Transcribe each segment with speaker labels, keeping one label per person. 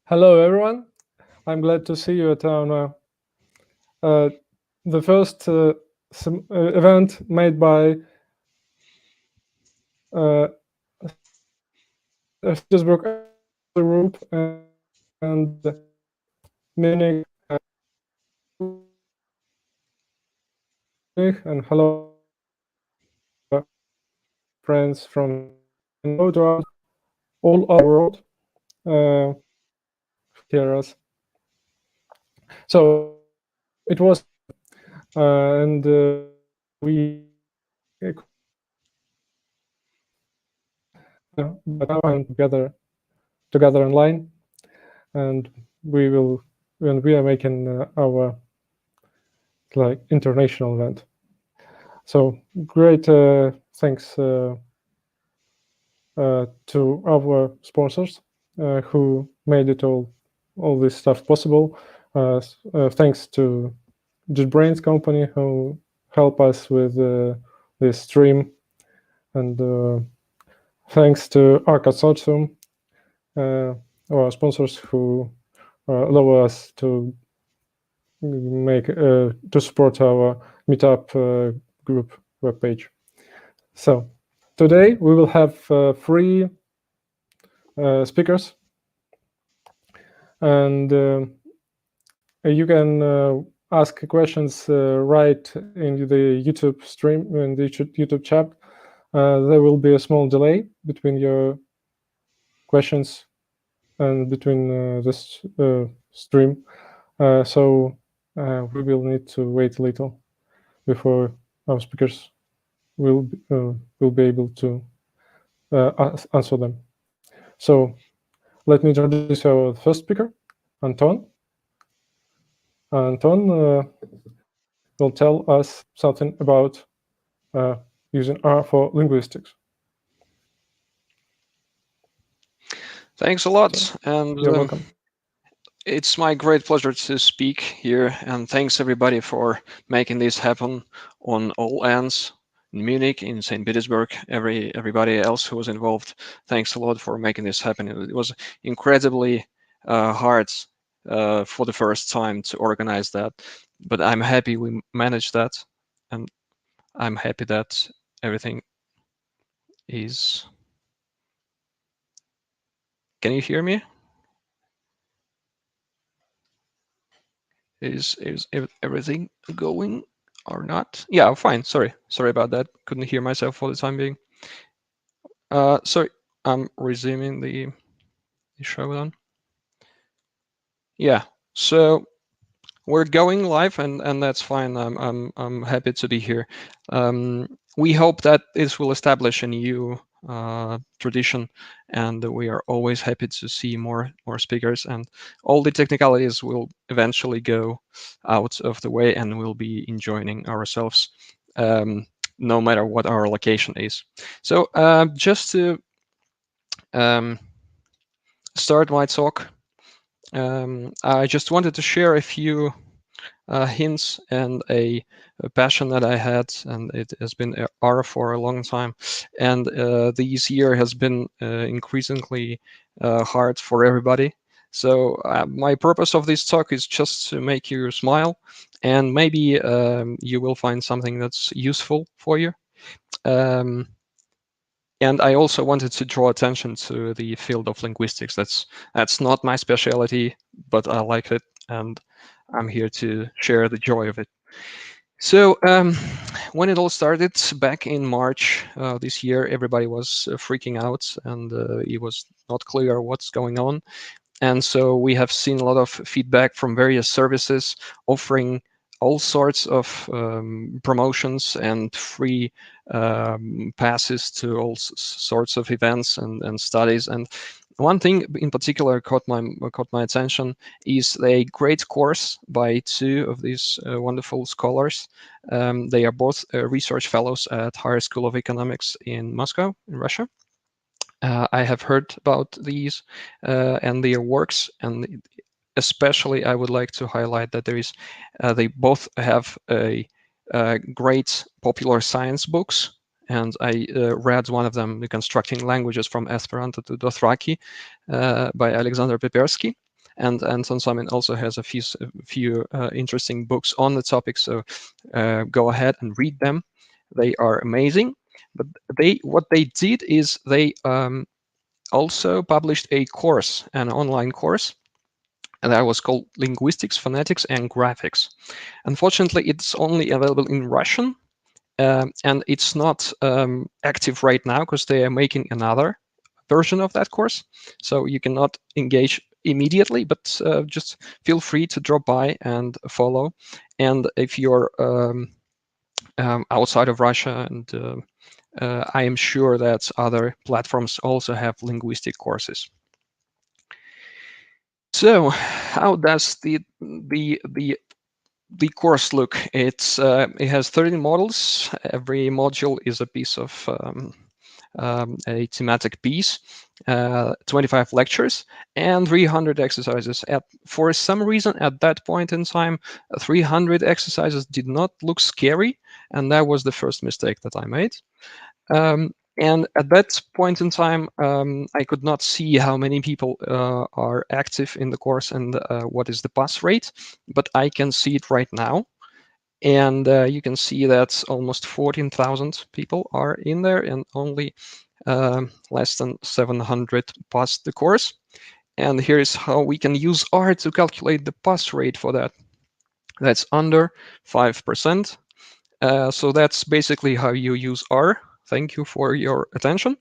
Speaker 1: Hello, everyone. I'm glad to see you at our the first event made by Petersburg group and Munich and hello friends from around all our world hear us. So it was and we but now I'm together online, and we are making our international event. So great thanks to our sponsors who made it all this stuff possible. Thanks to JetBrains company who help us with this stream, and thanks to our consortium, our sponsors who allow us to to support our meetup group webpage. So today we will have 3 speakers, and you can ask questions right in the YouTube stream, in the YouTube chat. There will be a small delay between your questions and between this stream, so we will need to wait a little before our speakers will be able to answer them. So let me introduce our first speaker, Anton. Anton will tell us something about using R for linguistics.
Speaker 2: Thanks a lot, and
Speaker 1: you're welcome.
Speaker 2: It's my great pleasure to speak here, and thanks everybody for making this happen on all ends. In Munich, in St. Petersburg, everybody else who was involved, thanks a lot for making this happen. It was incredibly hard for the first time to organize that, but I'm happy we managed that, and I'm happy that everything is... Can you hear me? Is everything going or not? Yeah, fine. Sorry about that. Couldn't hear myself for the time being. Sorry, I'm resuming the showdown. Yeah, so we're going live, and that's fine. I'm happy to be here. We hope that this will establish a new tradition, and we are always happy to see more speakers, and all the technicalities will eventually go out of the way, and we'll be enjoying ourselves no matter what our location is. So just to start my talk, I just wanted to share a few hints and a passion that I had, and it has been R for a long time. And this year has been increasingly hard for everybody. So my purpose of this talk is just to make you smile, and maybe you will find something that's useful for you. And I also wanted to draw attention to the field of linguistics. That's not my specialty, but I like it, and I'm here to share the joy of it. So when it all started back in March this year, everybody was freaking out, and it was not clear what's going on. And so we have seen a lot of feedback from various services offering all sorts of promotions and free passes to all sorts of events and studies. And one thing in particular caught my attention is a great course by 2 of these wonderful scholars. They are both research fellows at Higher School of Economics in Moscow, in Russia. I have heard about these and their works, and especially I would like to highlight that they both have a great popular science books, and I read one of them, Reconstructing Languages from Esperanto to Dothraki by Alexander Pepersky. and Anton Simon also has a few interesting books on the topic, so go ahead and read them. They are amazing. But what they did is they also published a course, an online course, and that was called Linguistics, Phonetics, and Graphics. Unfortunately, it's only available in Russian, and it's not active right now because they are making another version of that course. So you cannot engage immediately, but just feel free to drop by and follow. And if you're outside of Russia, and I am sure that other platforms also have linguistic courses. So how does the course look? It has 13 models. Every module is a piece of a thematic piece, 25 lectures, and 300 exercises. For some reason, at that point in time, 300 exercises did not look scary, and that was the first mistake that I made. And at that point in time, I could not see how many people are active in the course and what is the pass rate, but I can see it right now. And you can see that almost 14,000 people are in there, and only less than 700 passed the course. And here's how we can use R to calculate the pass rate for that. That's under 5%. So that's basically how you use R. Thank you for your attention.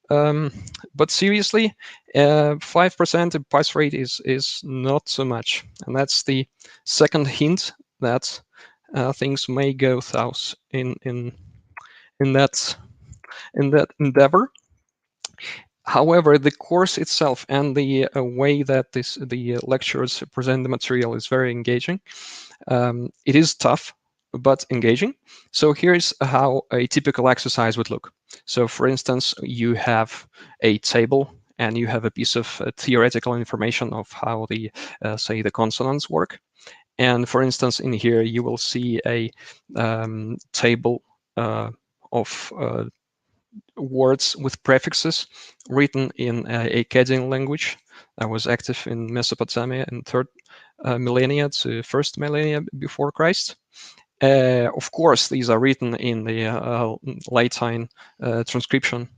Speaker 2: But seriously, 5% pass rate is not so much, and that's the second hint that things may go south in that endeavor. However, the course itself and the way that the lectures present the material is very engaging. It is tough, but engaging. So here's how a typical exercise would look. So for instance, you have a table and you have a piece of theoretical information of how say the consonants work. And for instance, in here, you will see a table of words with prefixes written in a Akkadian language that was active in Mesopotamia in third millennia to first millennia before Christ. Of course, these are written in the Latin transcription,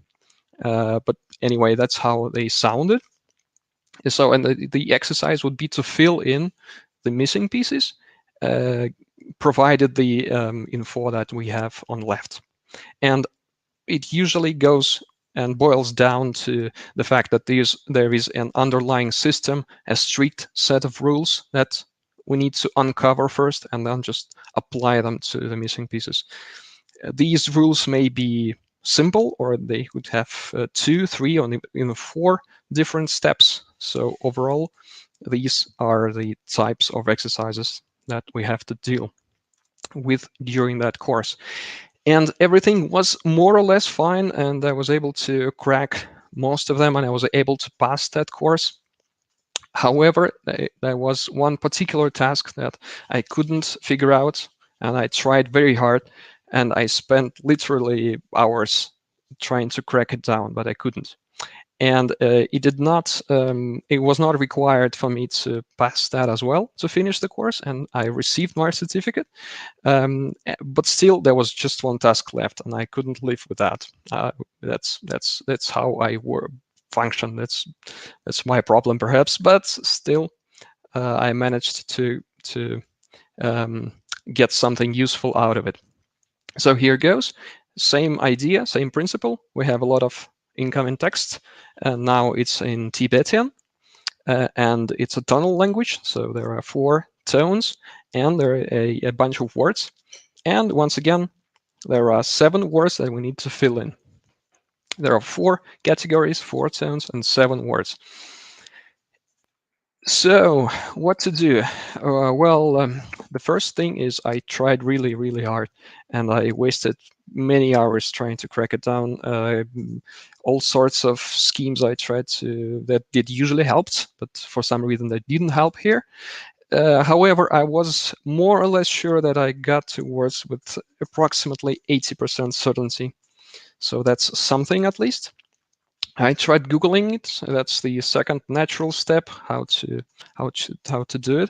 Speaker 2: but anyway, that's how they sounded. So, and the exercise would be to fill in the missing pieces, provided the info that we have on left. And it usually goes and boils down to the fact that there is an underlying system, a strict set of rules that we need to uncover first and then just apply them to the missing pieces. These rules may be simple, or they could have 2, 3, or even 4 different steps. So overall, these are the types of exercises that we have to deal with during that course. And everything was more or less fine, and I was able to crack most of them, and I was able to pass that course. However, there was one particular task that I couldn't figure out, and I tried very hard, and I spent literally hours trying to crack it down, but I couldn't. And it was not required for me to pass that as well to finish the course, and I received my certificate. But still, there was just one task left, and I couldn't live with that. That's how I function. That's my problem, perhaps, but still, I managed to get something useful out of it. So here goes. Same idea, same principle. We have a lot of incoming text, and now it's in Tibetan, and it's a tonal language. So there are 4 tones, and there are a bunch of words. And once again, there are 7 words that we need to fill in. There are 4 categories, 4 tones, and 7 words. So what to do? The first thing is I tried really, really hard, and I wasted many hours trying to crack it down. All sorts of schemes I tried that did usually helped, but for some reason they didn't help here. However, I was more or less sure that I got to words with approximately 80% certainty. So that's something, at least. I tried Googling it. That's the second natural step, how to do it.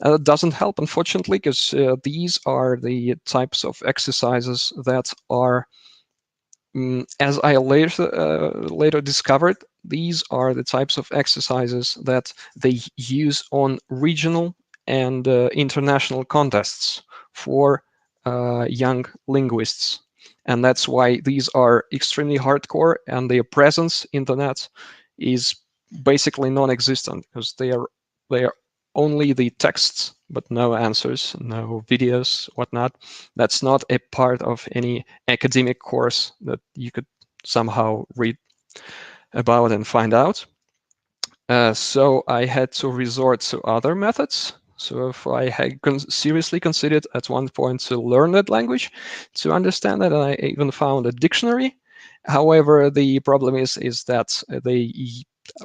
Speaker 2: It doesn't help, unfortunately, because these are the types of exercises that are, as I later discovered, these are the types of exercises that they use on regional and international contests for young linguists. And that's why these are extremely hardcore, and their presence in the net is basically non-existent, because they are only the texts, but no answers, no videos, whatnot. That's not a part of any academic course that you could somehow read about and find out. So I had to resort to other methods. So if I had seriously considered at one point to learn that language, to understand it, and I even found a dictionary. However, the problem is that they,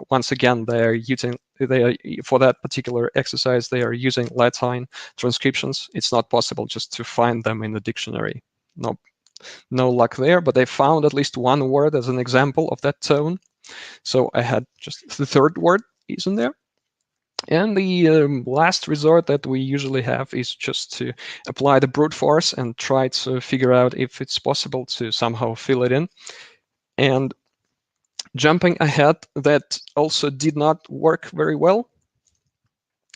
Speaker 2: once again, for that particular exercise, they are using Latin transcriptions. It's not possible just to find them in the dictionary. No luck there, but they found at least one word as an example of that tone. So I had just the third word is in there. And the last resort that we usually have is just to apply the brute force and try to figure out if it's possible to somehow fill it in. And jumping ahead, that also did not work very well.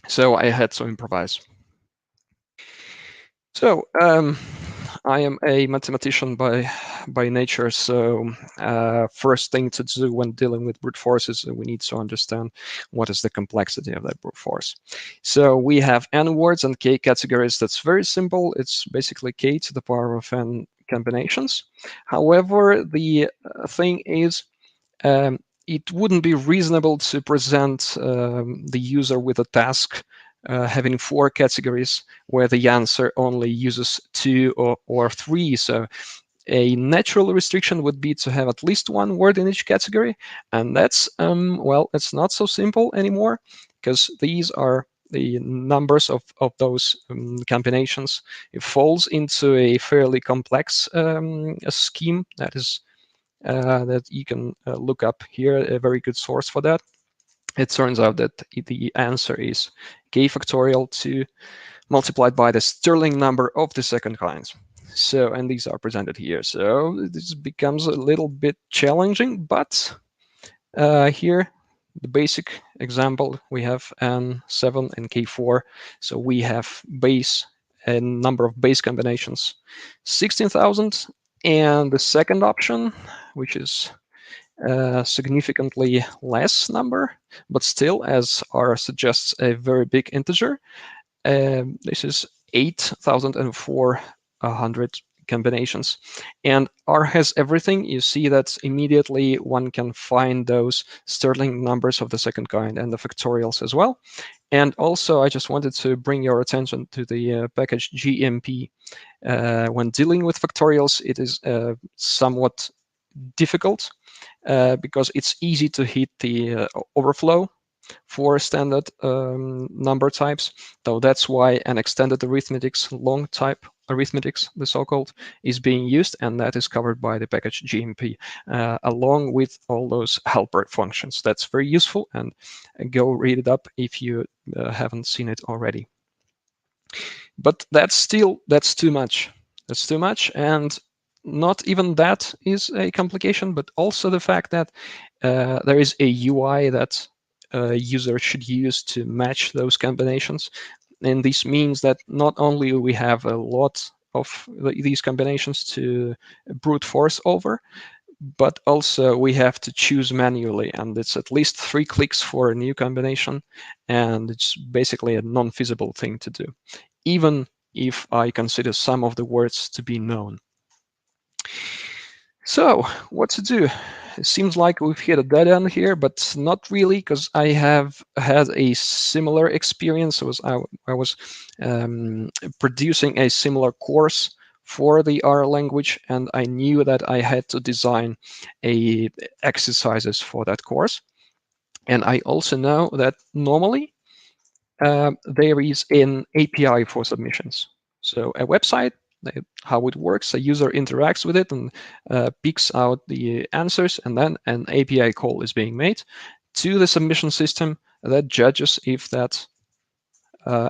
Speaker 2: So I had to improvise. So I am a mathematician by nature, so first thing to do when dealing with brute force is we need to understand what is the complexity of that brute force. So we have n words and k categories. That's very simple. It's basically k to the power of n combinations. However, the thing is, it wouldn't be reasonable to present the user with a task having 4 categories where the answer only uses 2 or 3. So a natural restriction would be to have at least 1 word in each category. And that's, well, it's not so simple anymore, because these are the numbers of those combinations. It falls into a fairly complex scheme that is that you can look up here, a very good source for that. It turns out that the answer is k factorial 2 multiplied by the Stirling number of the second kind. So, and these are presented here. So this becomes a little bit challenging, but here, the basic example, we have N7 and K4. So we have a number of base combinations, 16,000. And the second option, which is significantly less number, but still, as R suggests, a very big integer. This is 8,400 combinations. And R has everything. You see that immediately one can find those Stirling numbers of the second kind and the factorials as well. And also, I just wanted to bring your attention to the package GMP. When dealing with factorials, it is somewhat difficult because it's easy to hit the overflow for standard number types. So that's why an extended arithmetics, long type arithmetics, the so-called, is being used, and that is covered by the package GMP, along with all those helper functions. That's very useful, and go read it up if you haven't seen it already. But that's too much. That's too much, and not even that is a complication, but also the fact that there is a UI that a user should use to match those combinations. And this means that not only we have a lot of these combinations to brute force over, but also we have to choose manually, and it's at least 3 clicks for a new combination, and it's basically a non-feasible thing to do, even if I consider some of the words to be known. So what to do? It seems like we've hit a dead end here, but not really, because I have had a similar experience. I was producing a similar course for the R language, and I knew that I had to design exercises for that course. And I also know that normally there is an API for submissions. So a website how it works. A user interacts with it and picks out the answers, and then an API call is being made to the submission system that judges if that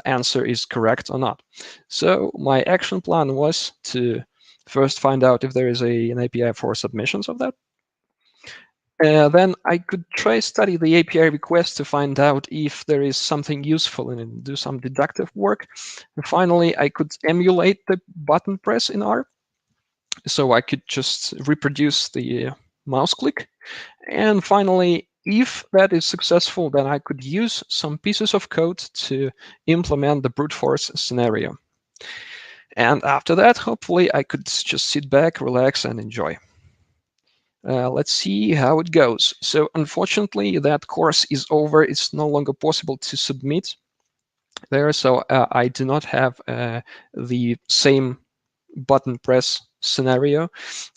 Speaker 2: answer is correct or not. So my action plan was to first find out if there is an API for submissions of that. Then I could try study the API request to find out if there is something useful in it, and do some deductive work. And finally, I could emulate the button press in R. So I could just reproduce the mouse click. And finally, if that is successful, then I could use some pieces of code to implement the brute force scenario. And after that, hopefully, I could just sit back, relax, and enjoy. Let's see how it goes. So unfortunately, that course is over. It's no longer possible to submit there. So I do not have the same button press scenario.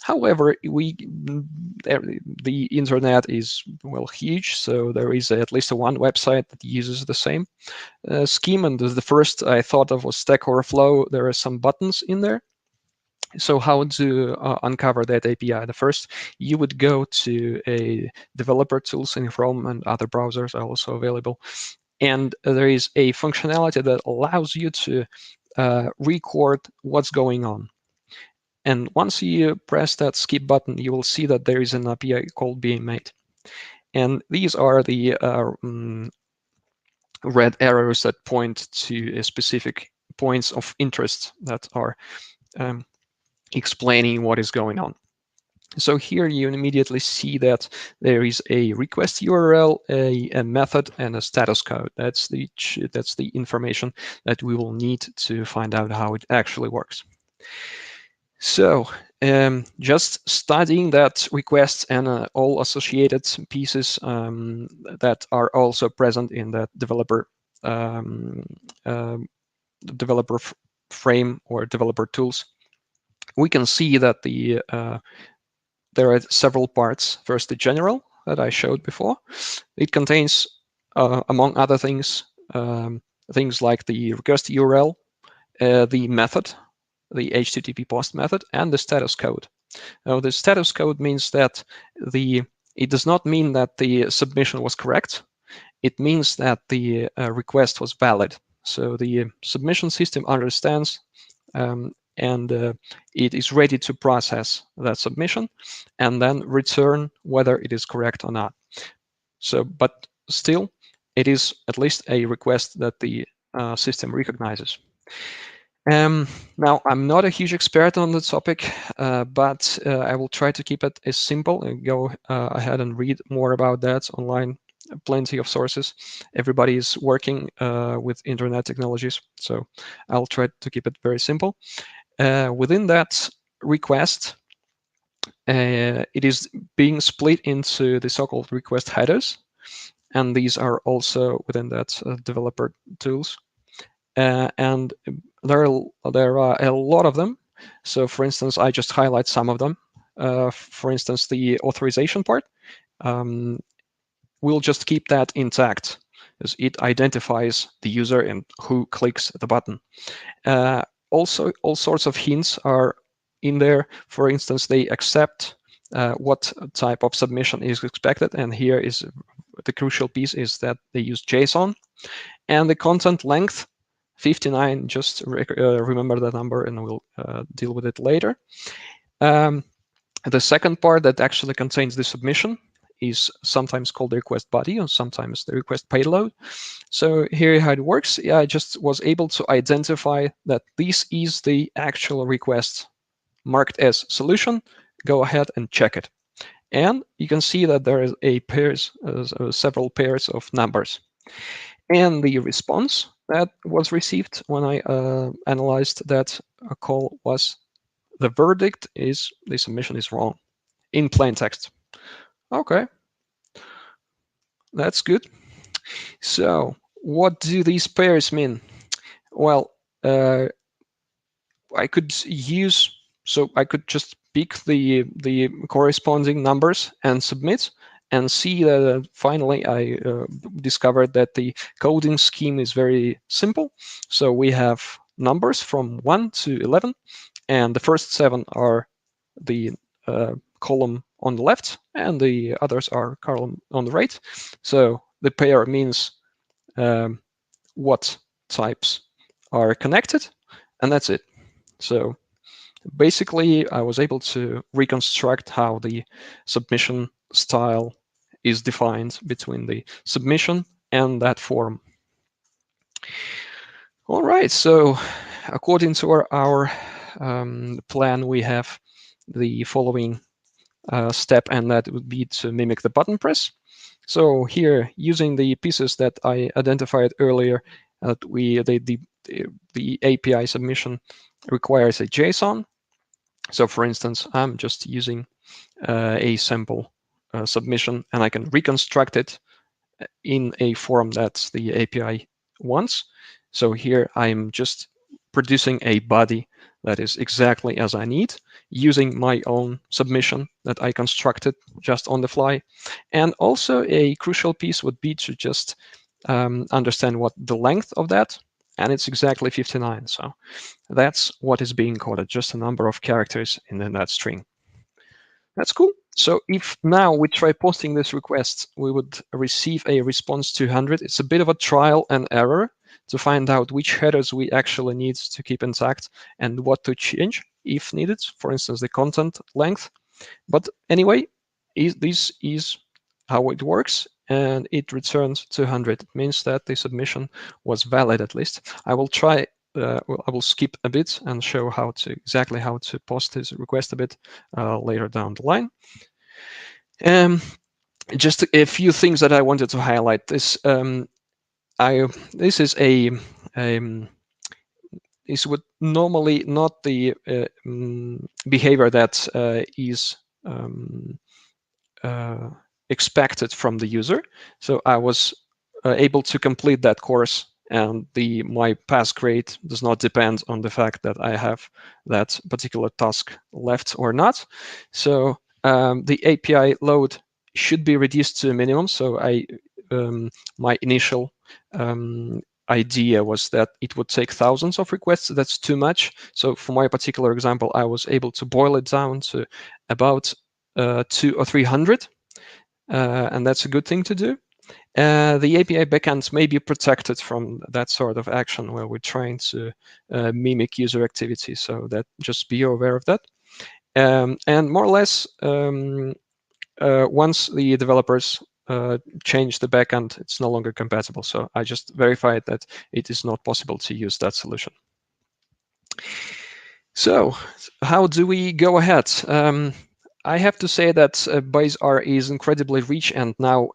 Speaker 2: However, the internet is, well, huge. So there is at least one website that uses the same scheme. And the first I thought of was Stack Overflow. There are some buttons in there. So how to uncover that API? The first, you would go to a developer tools in Chrome, and other browsers are also available. And there is a functionality that allows you to record what's going on. And once you press that skip button, you will see that there is an API call being made. And these are the red arrows that point to specific points of interest that are explaining what is going on. So here you immediately see that there is a request URL, a method, and a status code. That's the information that we will need to find out how it actually works. So just studying that request and all associated pieces that are also present in that developer frame or developer tools, we can see that there are several parts. First, the general that I showed before. It contains, among other things, things like the request URL, the method, the HTTP post method, and the status code. Now, the status code means that it does not mean that the submission was correct. It means that the request was valid. So the submission system understands and it is ready to process that submission and then return whether it is correct or not. So, but still, it is at least a request that the system recognizes. Now, I'm not a huge expert on the topic, but I will try to keep it as simple and go ahead and read more about that online. Plenty of sources. Everybody is working with internet technologies, so I'll try to keep it very simple. Within that request, it is being split into the so-called request headers, and these are also within that developer tools. And there are a lot of them. So, for instance, I just highlight some of them. For instance, the authorization part, we'll just keep that intact, as it identifies the user and who clicks the button. Also, all sorts of hints are in there. For instance, they accept what type of submission is expected. And here is the crucial piece, is that they use JSON. And the content length, 59, just remember that number and we'll deal with it later. The second part that actually contains the submission is sometimes called the request body or sometimes the request payload. So here how it works, I just was able to identify that this is the actual request marked as solution. Go ahead and check it. And you can see that there is several pairs of numbers. And the response that was received when I analyzed that call was, the verdict is the submission is wrong, in plain text. Okay, that's good. So what do these pairs mean? Well, I could just pick the corresponding numbers and submit, and see that finally I discovered that the coding scheme is very simple. So we have numbers from 1 to 11, and the first 7 are the column on the left, and the others are column on the right. So the pair means what types are connected, and that's it. So basically, I was able to reconstruct how the submission style is defined between the submission and that form. All right, so according to our plan, we have the following step, and that would be to mimic the button press. So here, using the pieces that I identified earlier, the API submission requires a JSON. So for instance, I'm just using a sample submission, and I can reconstruct it in a form that the API wants. So here I'm just producing a body that is exactly as I need, using my own submission that I constructed just on the fly. And also a crucial piece would be to just understand what the length of that, and it's exactly 59. So that's what is being coded, just a number of characters in that string. That's cool. So if now we try posting this request, we would receive a response 200. It's a bit of a trial and error to find out which headers we actually need to keep intact and what to change if needed, for instance, the content length. But anyway, this is how it works, and it returns 200. It means that the submission was valid at least. I will try I will skip a bit and show exactly how to post this request a bit later down the line. Just a few things that I wanted to highlight. This is this would normally not the behavior that is expected from the user. So I was able to complete that course, and my pass grade does not depend on the fact that I have that particular task left or not. So the API load should be reduced to a minimum. So my initial idea was that it would take thousands of requests. That's too much. So for my particular example, I was able to boil it down to about 200 or 300. And that's a good thing to do. The API backends may be protected from that sort of action where we're trying to mimic user activity. So that just be aware of that. And more or less, once the developers change the backend, it's no longer compatible. So I just verified that it is not possible to use that solution. So how do we go ahead? I have to say that base R is incredibly rich, and now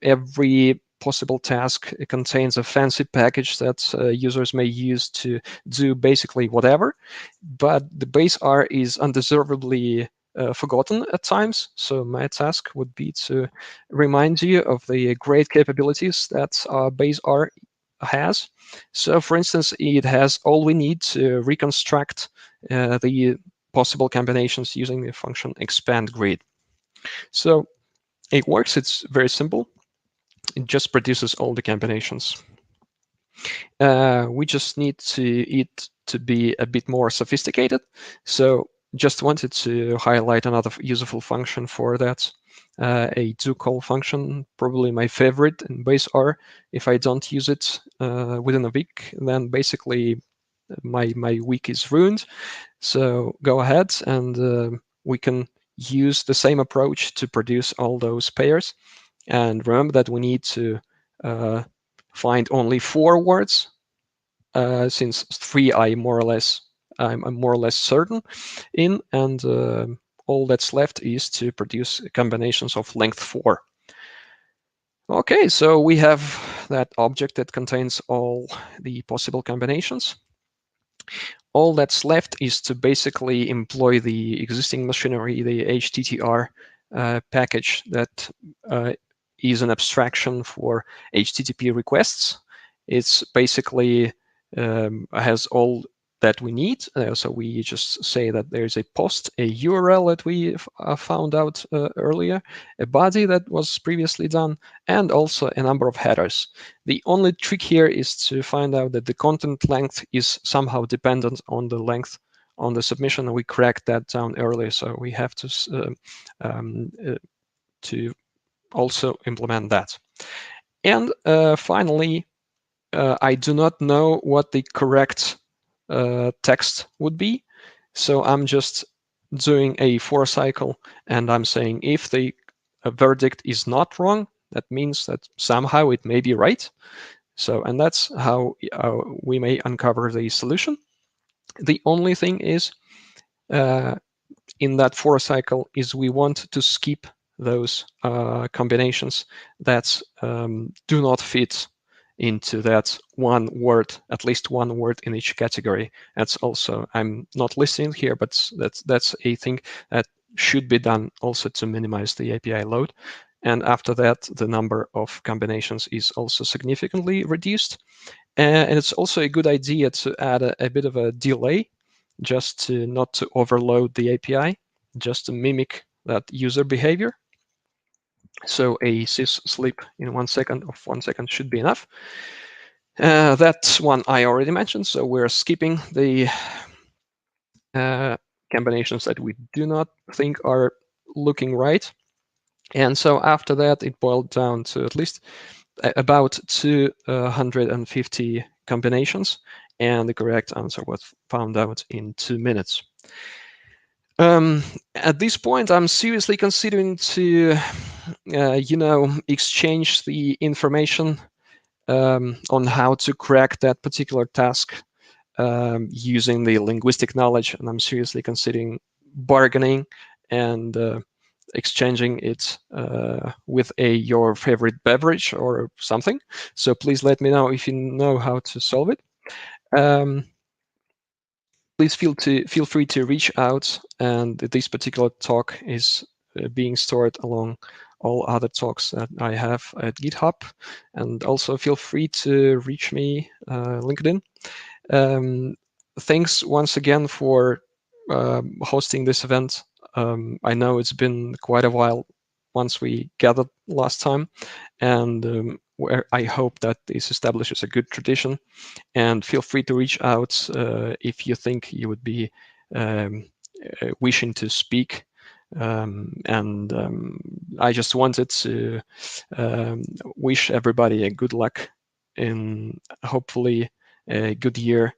Speaker 2: every possible task contains a fancy package that users may use to do basically whatever. But the base R is undeservedly forgotten at times. So my task would be to remind you of the great capabilities that base R has. So for instance, it has all we need to reconstruct the possible combinations using the function expand grid. So it works. It's very simple. It just produces all the combinations. We just need it to be a bit more sophisticated. So just wanted to highlight another useful function for that. A do-call function, probably my favorite in base R. If I don't use it within a week, then basically my week is ruined. So go ahead, and we can use the same approach to produce all those pairs. And remember that we need to find only 4 words, since 3 I'm more or less certain in, and all that's left is to produce combinations of length 4. Okay, so we have that object that contains all the possible combinations. All that's left is to basically employ the existing machinery, the HTTR package that is an abstraction for HTTP requests. It's basically has all that we need. So we just say that there's a post, a URL that we found out earlier, a body that was previously done, and also a number of headers. The only trick here is to find out that the content length is somehow dependent on the length on the submission, and we cracked that down early. So we have to also implement that. And finally, I do not know what the correct text would be. So I'm just doing a for cycle, and I'm saying if the verdict is not wrong, that means that somehow it may be right. So, and that's how we may uncover the solution. The only thing is, in that for cycle, is we want to skip those combinations that do not fit into that one word, at least one word in each category. That's also, I'm not listing here, but that's a thing that should be done also to minimize the API load. And after that, the number of combinations is also significantly reduced. And it's also a good idea to add a bit of a delay, just to not to overload the API, just to mimic that user behavior. So a sys sleep in 1 second of 1 second should be enough. That's one I already mentioned. So we're skipping the combinations that we do not think are looking right. And so after that, it boiled down to at least about 250 combinations, and the correct answer was found out in 2 minutes. At this point, I'm seriously considering to, exchange the information on how to crack that particular task using the linguistic knowledge, and I'm seriously considering bargaining and exchanging it with your favorite beverage or something. So please let me know if you know how to solve it. Please feel free to reach out, and this particular talk is being stored along all other talks that I have at GitHub, and also feel free to reach me LinkedIn. Thanks once again for hosting this event. I know it's been quite a while once we gathered last time, and where I hope that this establishes a good tradition. And feel free to reach out if you think you would be wishing to speak. I just wanted to wish everybody a good luck in hopefully a good year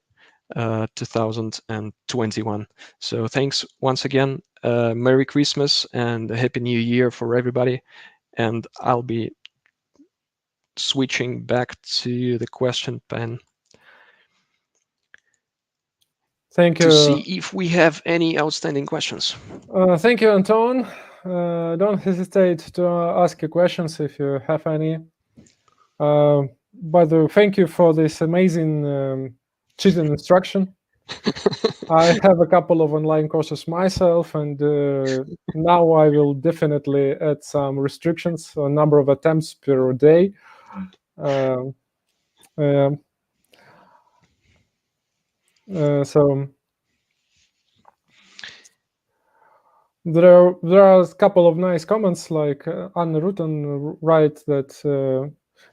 Speaker 2: 2021. So thanks once again. Merry Christmas and a Happy New Year for everybody. And I'll be switching back to the question pen.
Speaker 1: Thank you.
Speaker 2: To see if we have any outstanding questions.
Speaker 1: Thank you, Anton. Don't hesitate to ask your questions if you have any. By the way, thank you for this amazing cheating instruction. I have a couple of online courses myself, and now I will definitely add some restrictions on number of attempts per day. So there are a couple of nice comments, like Anna Rutan writes that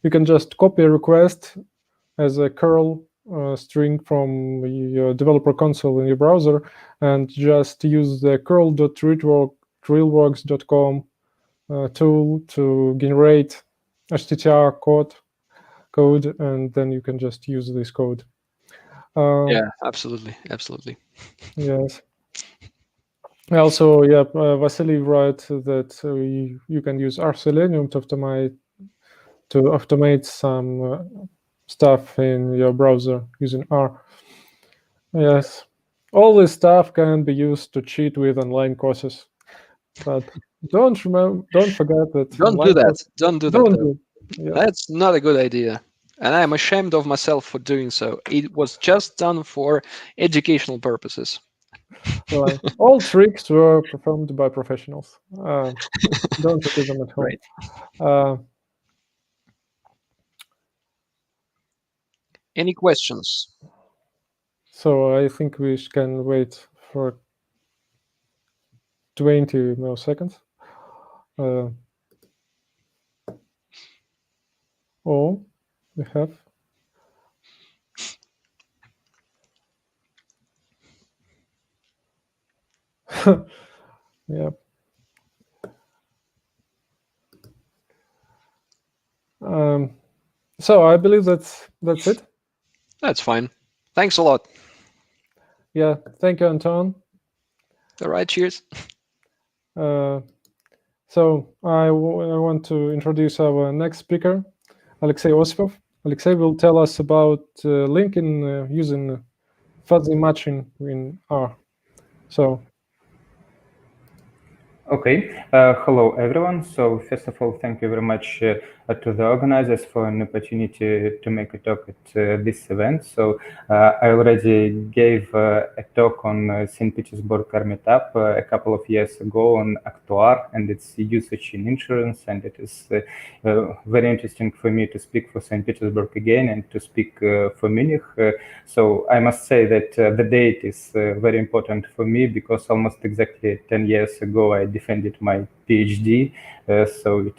Speaker 1: you can just copy a request as a curl string from your developer console in your browser and just use the curl.realworks.com tool to generate HTTR code, and then you can just use this code.
Speaker 2: Yeah, absolutely.
Speaker 1: Yes. Also, yeah, Vasily writes that you can use R Selenium to automate some stuff in your browser using R. Yes, all this stuff can be used to cheat with online courses, but don't forget that.
Speaker 2: Don't do that. Don't do that.
Speaker 1: Yes.
Speaker 2: That's not a good idea. And I'm ashamed of myself for doing so. It was just done for educational purposes.
Speaker 1: Well, all tricks were performed by professionals. Don't repeat them at home.
Speaker 2: Right. Any questions?
Speaker 1: So I think we can wait for 20 more seconds. Oh, we have. Yeah. So I believe that's it.
Speaker 2: That's fine. Thanks a lot.
Speaker 1: Yeah. Thank you, Anton.
Speaker 2: All right, cheers.
Speaker 1: So I want to introduce our next speaker, Alexey Osipov. Alexey will tell us about linking using fuzzy matching in R. So.
Speaker 3: Okay, hello everyone. So first of all, thank you very much to the organizers for an opportunity to make a talk at this event. So I already gave a talk on St. Petersburg R meetup a couple of years ago on actuar and its usage in insurance, and it is very interesting for me to speak for St. Petersburg again and to speak for Munich. So I must say that the date is very important for me because almost exactly 10 years ago I defended my PhD. So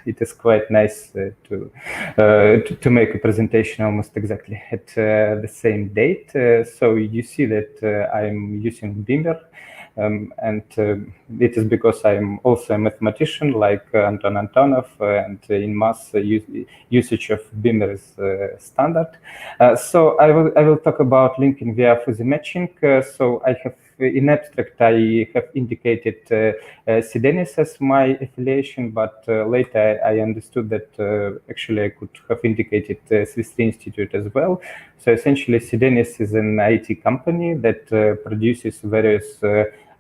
Speaker 3: it is quite nice to make a presentation almost exactly at the same date. So you see that I'm using Beamer. And it is because I'm also a mathematician like Anton Antonov, and in math usage of Beamer is standard. So I will talk about linking via fuzzy matching. So I have in abstract I have indicated Sidenis as my affiliation, but later I understood that actually I could have indicated Swiss Institute as well. So essentially Sidenis is an IT company that produces various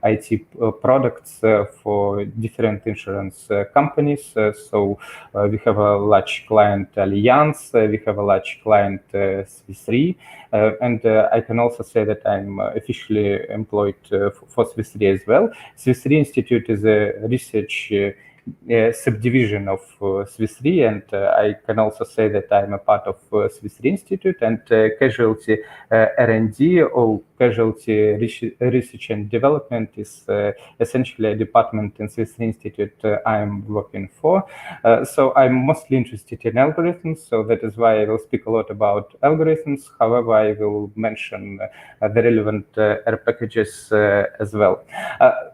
Speaker 3: IT products for different insurance companies. So we have a large client Allianz, we have a large client Swiss Re, and I can also say that I'm officially employed for Swiss Re as well. Swiss Re Institute is a research subdivision of Swiss Re, and I can also say that I'm a part of Swiss Re Institute, and casualty R&D or casualty research and development is essentially a department in Swiss Re Institute I'm working for. So I'm mostly interested in algorithms, so that is why I will speak a lot about algorithms. However, I will mention the relevant R packages as well.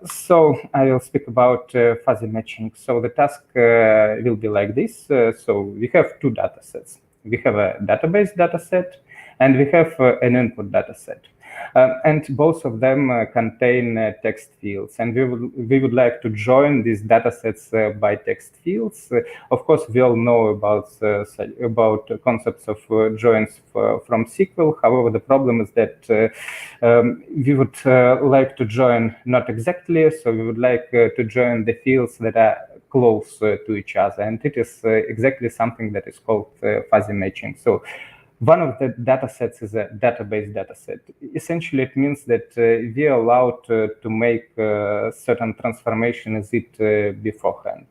Speaker 3: So I will speak about fuzzy matching. So the task will be like this. So we have two data sets. We have a database dataset and we have an input dataset. And both of them contain text fields, and we would like to join these datasets by text fields. Of course, we all know about concepts of joins from SQL. However, the problem is that we would like to join not exactly, so we would like to join the fields that are close to each other, and it is exactly something that is called fuzzy matching. So one of the datasets is a database dataset. Essentially, it means that we are allowed to make certain transformation as it beforehand.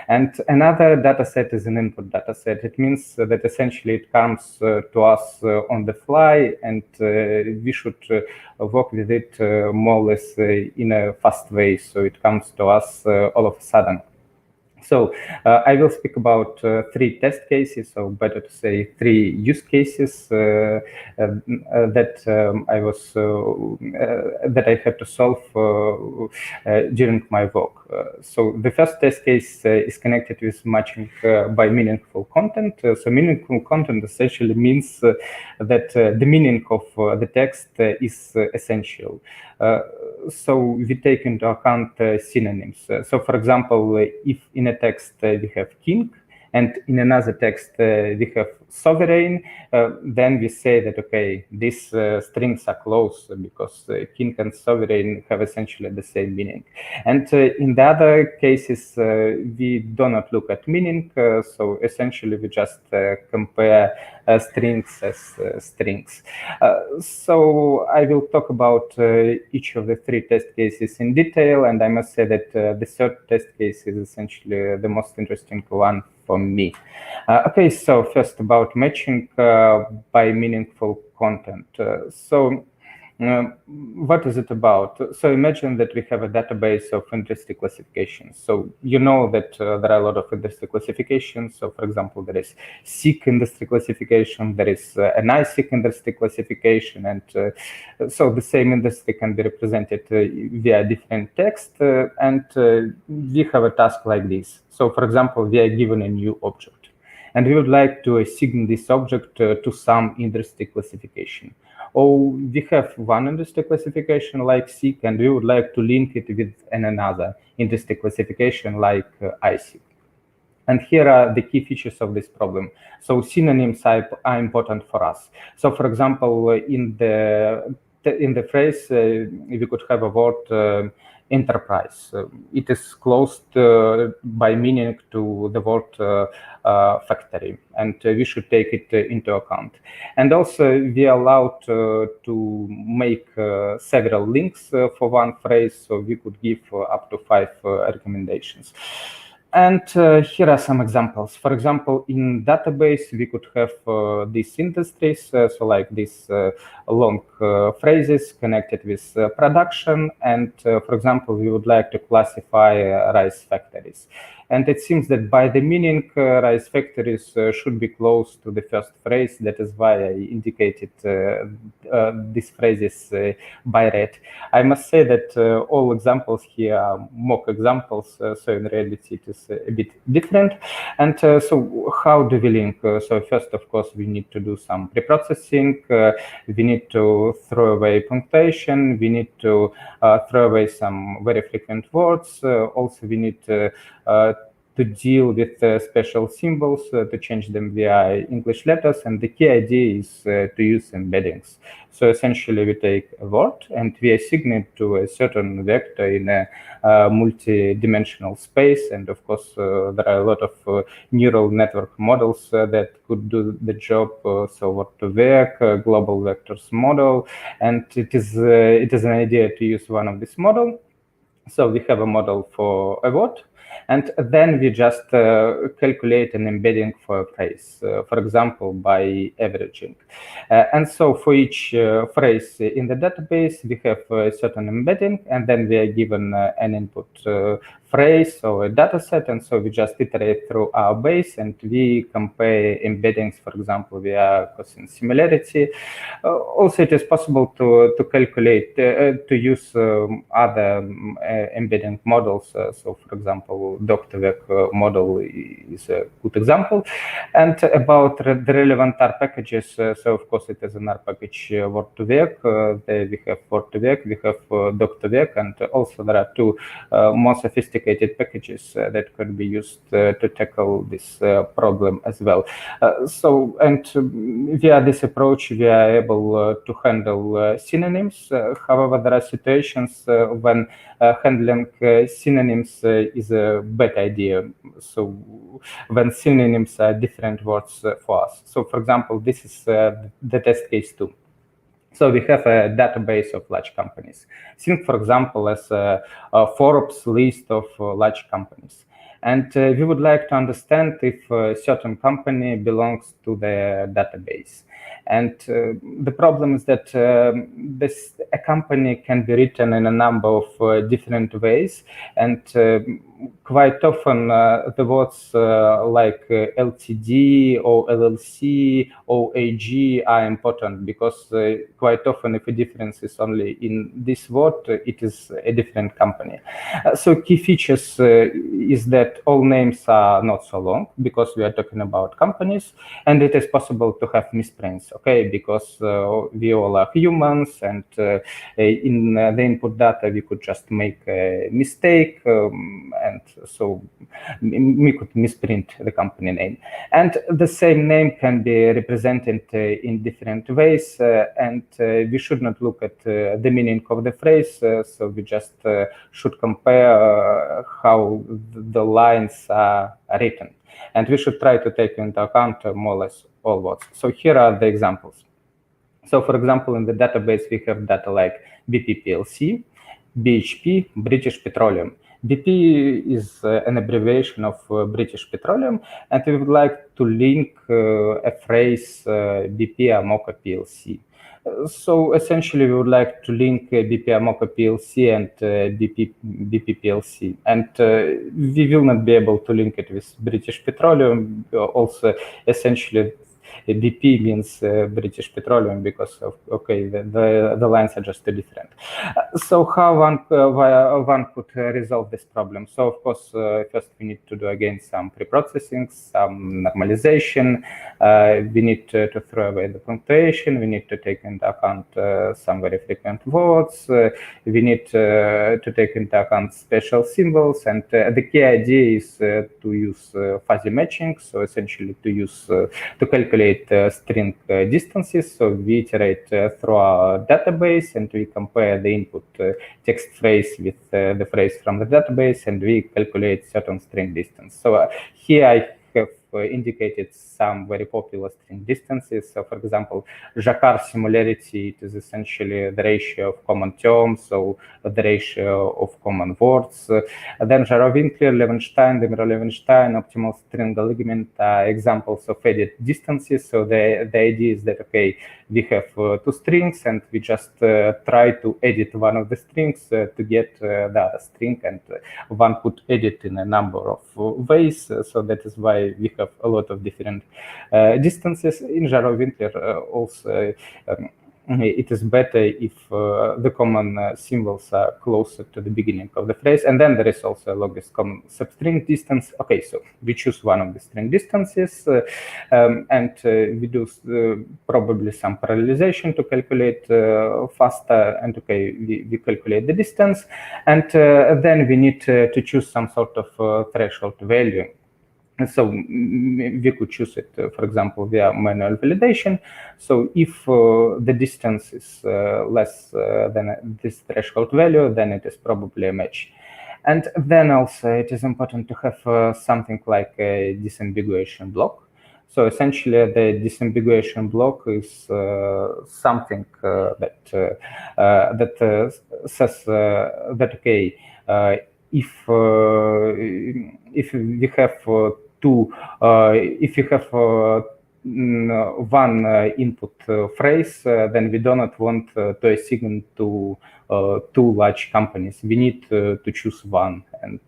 Speaker 3: And another dataset is an input dataset. It means that essentially it comes to us on the fly, and we should work with it more or less in a fast way. So it comes to us all of a sudden. So I will speak about three test cases, or better to say three use cases that I had to solve during my work. So the first test case is connected with matching by meaningful content. So meaningful content essentially means that the meaning of the text is essential. So we take into account synonyms. So for example, if in a text we have king, and in another text we have sovereign, then we say that, okay, these strings are close because king and sovereign have essentially the same meaning. And in the other cases, we do not look at meaning. So essentially, we just compare strings as strings. So I will talk about each of the three test cases in detail, and I must say that the third test case is essentially the most interesting one for me. Okay, so first about matching by meaningful content. So what is it about? So imagine that we have a database of industry classifications. So you know that there are a lot of industry classifications. So for example, there is SIC industry classification, there is an ISIC industry classification, and so the same industry can be represented via different text, and we have a task like this. So for example, we are given a new object, and we would like to assign this object to some industry classification. Or we have one industry classification like SIC, and we would like to link it with another industry classification like ISIC. And here are the key features of this problem. So synonyms are important for us. So for example, in the phrase, we could have a word enterprise. It is close by meaning to the word factory, and we should take it into account. And also we are allowed to make several links for one phrase, so we could give up to 5 recommendations. And here are some examples. For example, in database, we could have these industries, so like these long phrases connected with production. And for example, we would like to classify rice factories. And it seems that by the meaning, rice factories should be close to the first phrase. That is why I indicated these phrases by red. I must say that all examples here are mock examples, so in reality it is a bit different. And so how do we link? So first, of course, we need to do some pre-processing. We need to throw away punctuation. We need to throw away some very frequent words. Also, we need to deal with special symbols, to change them via English letters. And the key idea is to use embeddings. So essentially, we take a word and we assign it to a certain vector in a multi-dimensional space. And of course, there are a lot of neural network models that could do the job. So what to work, global vectors model. And it is an idea to use one of this model. So we have a model for a word. And then we just calculate an embedding for a phrase, for example, by averaging. And so for each phrase in the database, we have a certain embedding, and then we are given an input phrase or a data set. And so we just iterate through our base and we compare embeddings, for example, via cosine similarity. Also, it is possible to calculate, to use other embedding models. So, for example, Doctorvec model is a good example. And about the relevant R packages, so of course it is an R package Word2Vec. There we have Word2Vec, we have Doctorvec, and also there are two more sophisticated packages that could be used to tackle this problem as well. So, and via this approach, we are able to handle synonyms. However, there are situations when handling synonyms is a bad idea. So when synonyms are different words for us. So for example, this is the test case 2. So we have a database of large companies. Think, for example, as a Forbes list of large companies. And we would like to understand if a certain company belongs to the database. And the problem is that a company can be written in a number of different ways. And quite often the words like LTD or LLC or AG are important because quite often if a difference is only in this word, it is a different company. So key features is that all names are not so long because we are talking about companies, and it is possible to have misprints, okay, because we all are humans, and in the input data we could just make a mistake, and so we could misprint the company name. And the same name can be represented in different ways, and we should not look at the meaning of the phrase, so we just should compare how the lines are written. And we should try to take into account more or less all words. So here are the examples. So for example, in the database, we have data like BP PLC, BHP, British Petroleum. BP is an abbreviation of British Petroleum, and we would like to link a phrase BP Amoca PLC. So essentially, we would like to link BP Amoco PLC and BP PLC, and we will not be able to link it with British Petroleum. Also, essentially, BP means British Petroleum because of the lines are just too different. So how one could resolve this problem? So of course, first we need to do again some pre-processing, some normalization. We need to throw away the punctuation. We need to take into account some very frequent words. We need to take into account special symbols, and the key idea is to use fuzzy matching. So essentially to calculate string distances. So we iterate through our database, and we compare the input text phrase with the phrase from the database, and we calculate certain string distance. So here I have indicated some very popular string distances. So for example, Jacquard similarity, it is essentially the ratio of common terms, so the ratio of common words. Then Jarov-Winkler, Levenstein, Demiro-Levenstein, optimal string alignment are examples of edit distances. So the idea is that, okay, we have two strings, and we just try to edit one of the strings to get the other string, and one could edit in a number of ways. So that is why we have a lot of different distances. In Jarov-Winkler also, it is better if the common symbols are closer to the beginning of the phrase. And then there is also a longest common substring distance. Okay, so we choose one of the string distances, and we do probably some parallelization to calculate faster, and okay, we calculate the distance, and then we need to choose some sort of threshold value. So we could choose it, for example, via manual validation. So if the distance is less than this threshold value, then it is probably a match. And then also it is important to have something like a disambiguation block. So essentially, the disambiguation block is something that says that, okay, if we have if you have one input phrase, then we do not want to assign to two large companies. We need to choose one, and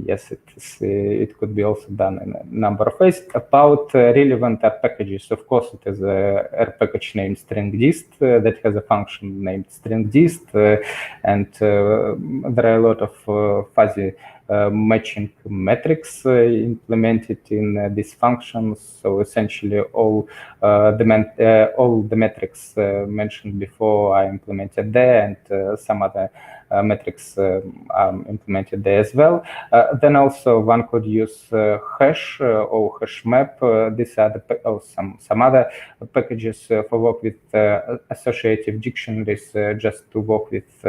Speaker 3: yes, it could be also done in a number of ways. About relevant R packages, of course, it is a R package named stringdist that has a function named stringdist, and there are a lot of fuzzy matching metrics implemented in these functions. So essentially, all the metrics mentioned before are implemented there, and some other metrics are implemented there as well. Then also one could use hash or hash map. These are some other packages for work with associative dictionaries, just to work with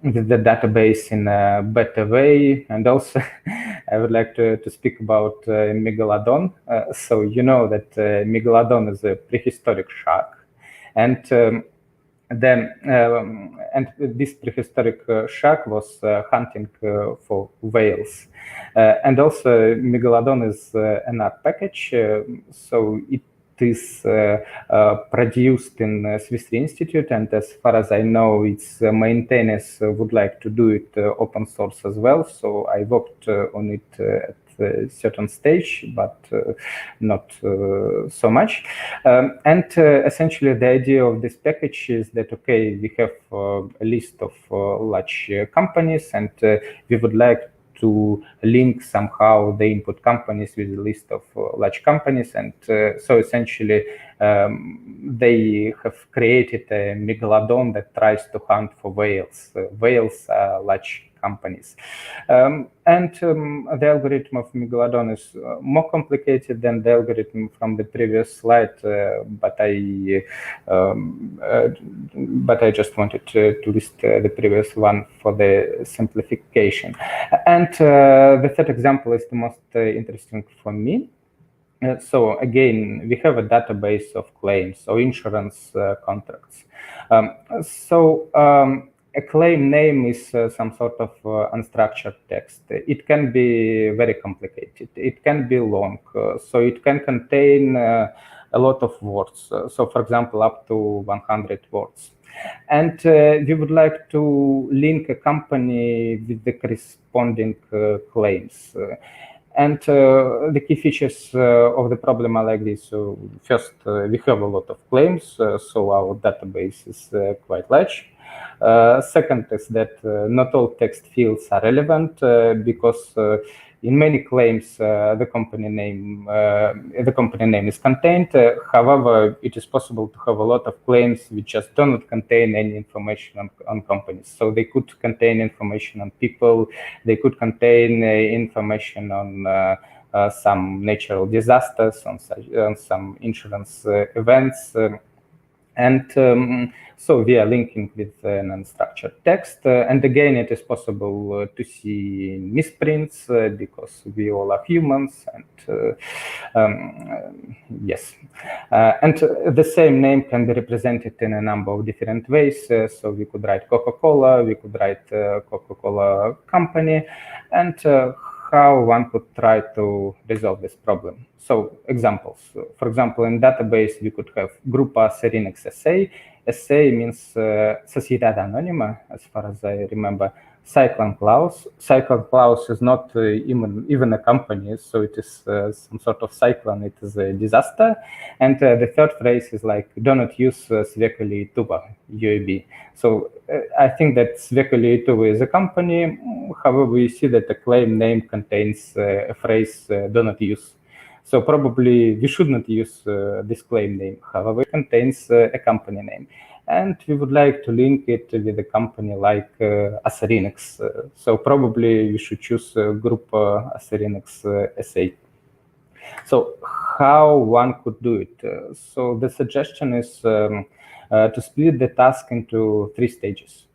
Speaker 3: the database in a better way. And also I would like to speak about Megalodon. So you know that Megalodon is a prehistoric shark, and and this prehistoric shark was hunting for whales. And also Megalodon is an R package, so it is produced in Swiss Institute, and as far as I know, its maintainers would like to do it open source as well. So I worked on it at a certain stage, but not so much. And essentially, the idea of this package is that, okay, we have a list of large companies, and we would like to link somehow the input companies with a list of large companies. And so essentially, they have created a Megalodon that tries to hunt for whales. Whales are large companies. And the algorithm of Megalodon is more complicated than the algorithm from the previous slide, but I just wanted to list the previous one for the simplification. And the third example is the most interesting for me. So again, we have a database of claims, so insurance contracts. A claim name is some sort of unstructured text. It can be very complicated. It can be long. So it can contain a lot of words. So for example, up to 100 words. And we would like to link a company with the corresponding claims. And the key features of the problem are like this. So first, we have a lot of claims, so our database is quite large. Second is that not all text fields are relevant because in many claims the company name is contained. However, it is possible to have a lot of claims which just do not contain any information on companies. So they could contain information on people, they could contain information on some natural disasters, on some insurance events. And so we are linking with an unstructured text. And again, it is possible to see misprints because we all are humans. And yes. And the same name can be represented in a number of different ways. So we could write Coca-Cola, we could write Coca-Cola company, and how one could try to resolve this problem. So examples, for example, in database, we could have Grupa Sidenis SA. SA means Sociedad Anónima, as far as I remember. Cyclone Clause. Cyclone Clause is not even a company, so it is some sort of cyclone, it is a disaster. And the third phrase is like, do not use Svekoli Tuba, UAB. So I think that Svekoli Tuba is a company. However, we see that the claim name contains a phrase, do not use. So probably we should not use this claim name. However, it contains a company name. And we would like to link it with a company like Asarinix. So probably we should choose group Asarinix SA. So how one could do it? So the suggestion is to split the task into 3 stages.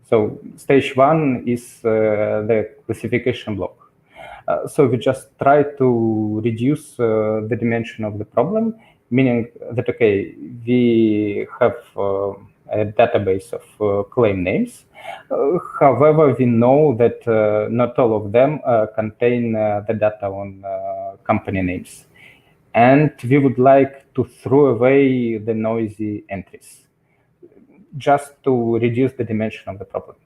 Speaker 3: So stage 1 is the classification block. So we just try to reduce the dimension of the problem, meaning that, okay, we have a database of claim names. However, we know that not all of them contain the data on company names. And we would like to throw away the noisy entries, just to reduce the dimension of the problem.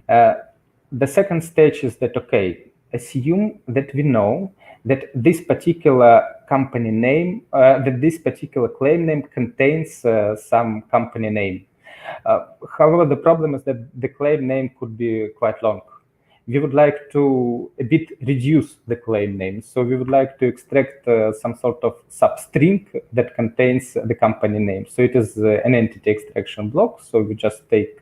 Speaker 3: The second stage is that, okay, assume that we know that this particular company name, that this particular claim name contains some company name. However, the problem is that the claim name could be quite long. We would like to a bit reduce the claim name. So we would like to extract some sort of substring that contains the company name. So it is an entity extraction block. So we just take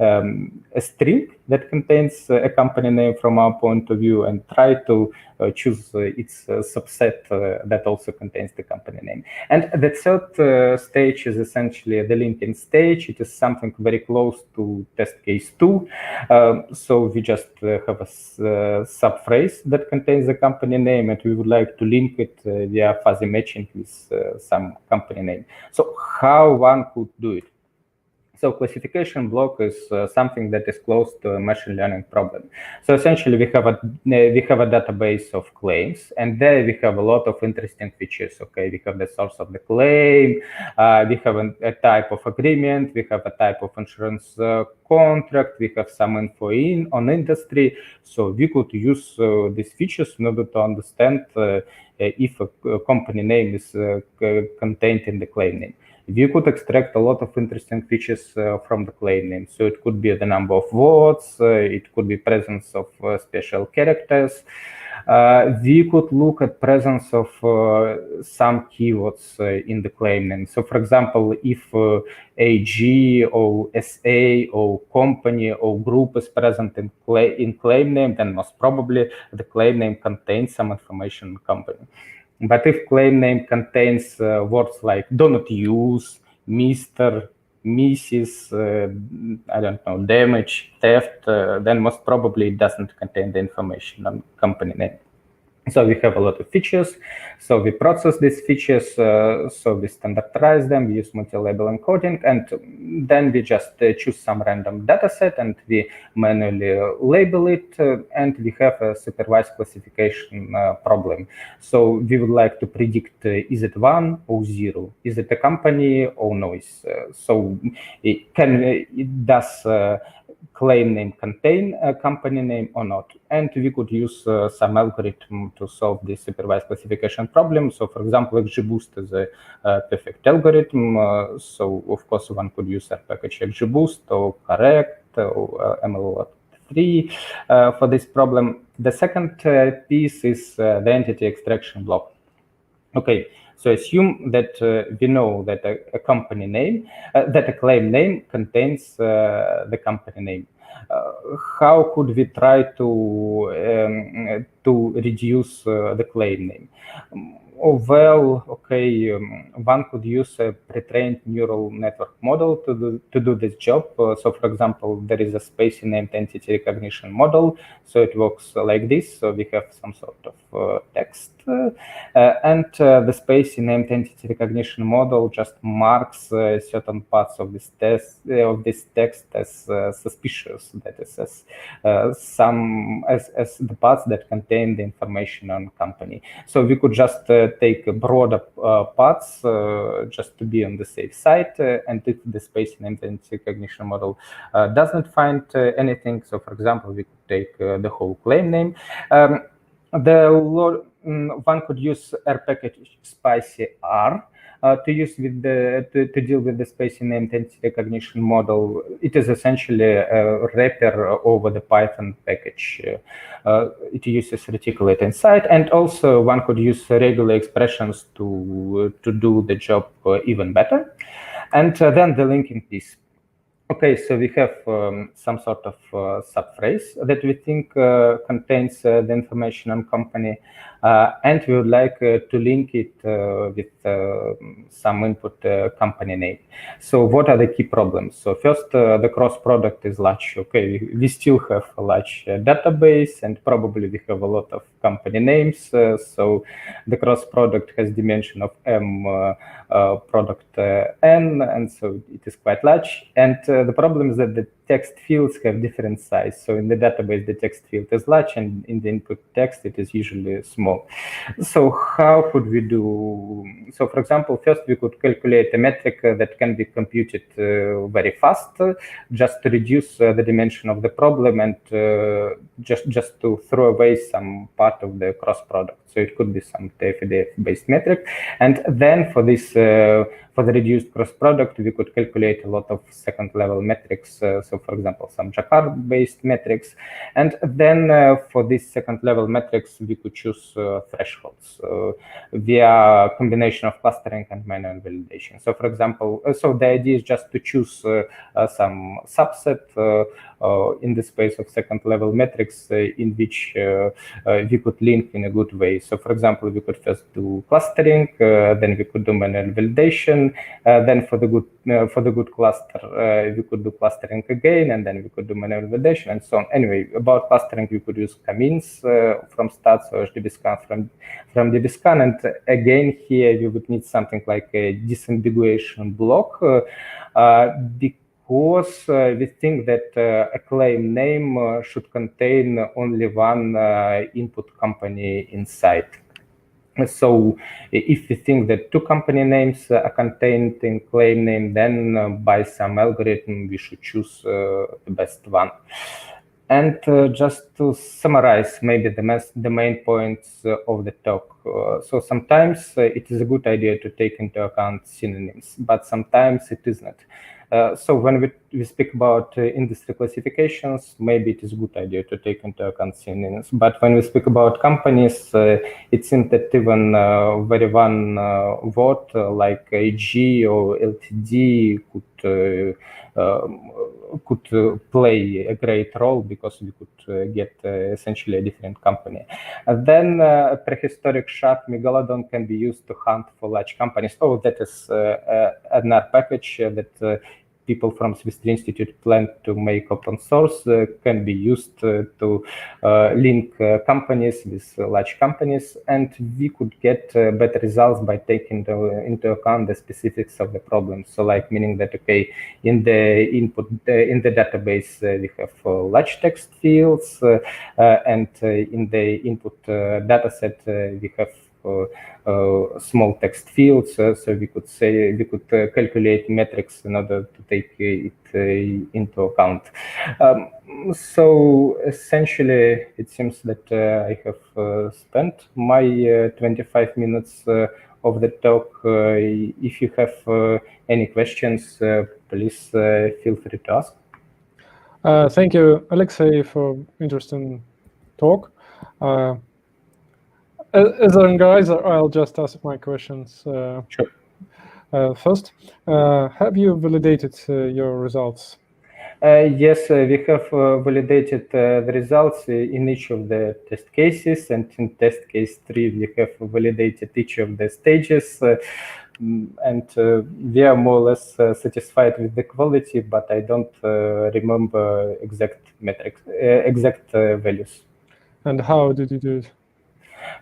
Speaker 3: a string that contains a company name from our point of view and try to choose its subset that also contains the company name. And the third stage is essentially the linking stage. It is something very close to test case 2. So we just have a subphrase that contains the company name, and we would like to link it via fuzzy matching with some company name. So how one could do it? So classification block is something that is close to a machine learning problem. So essentially, we have a database of claims, and there we have a lot of interesting features. Okay, we have the source of the claim, we have a type of agreement, we have a type of insurance contract, we have some info on industry. So we could use these features in order to understand if a company name is contained in the claim name. We could extract a lot of interesting features from the claim name. So it could be the number of words, it could be presence of special characters. We could look at presence of some keywords in the claim name. So for example, if AG or SA or company or group is present in claim name, then most probably the claim name contains some information on company. But if claim name contains words like do not use, Mr., Mrs., I don't know, damage, theft, then most probably it doesn't contain the information on company name. So we have a lot of features. So we process these features, so we standardize them, we use multi-label encoding, and then we just choose some random data set and we manually label it, and we have a supervised classification problem. So we would like to predict, is it 1 or 0? Is it a company or noise? So does claim name contain a company name or not? And we could use some algorithm to solve this supervised classification problem. So for example, XGBoost is a perfect algorithm. So of course one could use our package XGBoost or correct or ML3 for this problem. The second piece is the entity extraction block. Okay, so assume that we know that a company name, that a claim name contains the company name. How could we try to reduce the claim name? Well, okay, one could use a pre-trained neural network model to do this job. So, for example, there is a space named entity recognition model. So it works like this. So we have some sort of text, and the space named entity recognition model just marks certain parts of this text as suspicious. That is, as the parts that contain the information on company. So we could just take broader parts just to be on the safe side, and if the space named entity recognition model doesn't find anything, so for example, we could take the whole claim name. One could use R package spicy R to use with to deal with the space named entity recognition model. It is essentially a wrapper over the Python package. It uses reticulate inside, and also one could use regular expressions to do the job even better. And then the linking piece. Okay, so we have some sort of subphrase that we think contains the information on company, and we would like to link it with some input company name. So what are the key problems? So first, the cross product is large. Okay, we still have a large database, and probably we have a lot of company names. So the cross product has dimension of m product n, and so it is quite large. And the problem is that the text fields have different size. So in the database, the text field is large, and in the input text, it is usually small. So how could we do? So for example, first we could calculate a metric that can be computed very fast, just to reduce the dimension of the problem, and just to throw away some part of the cross product. So it could be some TF-based metric. And then for this, for the reduced cross product, we could calculate a lot of second level metrics. So for example, some Jacquard-based metrics. And then for these second level metrics, we could choose thresholds via combination of clustering and manual validation. So for example, so the idea is just to choose some subset in the space of second level metrics in which we could link in a good way. So for example, we could first do clustering, then we could do manual validation, then for the good cluster, we could do clustering again, and then we could do manual validation, and so on. Anyway, about clustering, we could use Kamins from stats or dbscan from dbscan, and again here we would need something like a disambiguation block, because we think that a claim name should contain only one input company inside. So if we think that two company names are contained in claim name, then by some algorithm, we should choose the best one. And just to summarize maybe the main points of the talk. So sometimes it is a good idea to take into account synonyms, but sometimes it isn't. So when we speak about industry classifications, maybe it is a good idea to take into account synonyms. But when we speak about companies, it seems that even very one word like AG or LTD could play a great role, because we could get essentially a different company. And then prehistoric shark megalodon can be used to hunt for large companies. Oh, that is another package that people from Swiss Institute plan to make open source can be used to link companies with large companies, and we could get better results by taking into account the specifics of the problem. So like meaning that, okay, in the input, in the database, we have large text fields, and in the input dataset, we have small text fields, so we could say we could calculate metrics in order to take it into account. So essentially, it seems that I have spent my 25 minutes of the talk. If you have any questions, please feel free to ask.
Speaker 1: Thank you, Alexey, for interesting talk. As an organizer, I'll just ask my questions.
Speaker 3: Sure.
Speaker 1: First, have you validated your results?
Speaker 3: Yes, we have validated the results in each of the test cases, and in test case 3, we have validated each of the stages, and we are more or less satisfied with the quality, but I don't remember exact metrics, exact values.
Speaker 1: And how did you do it?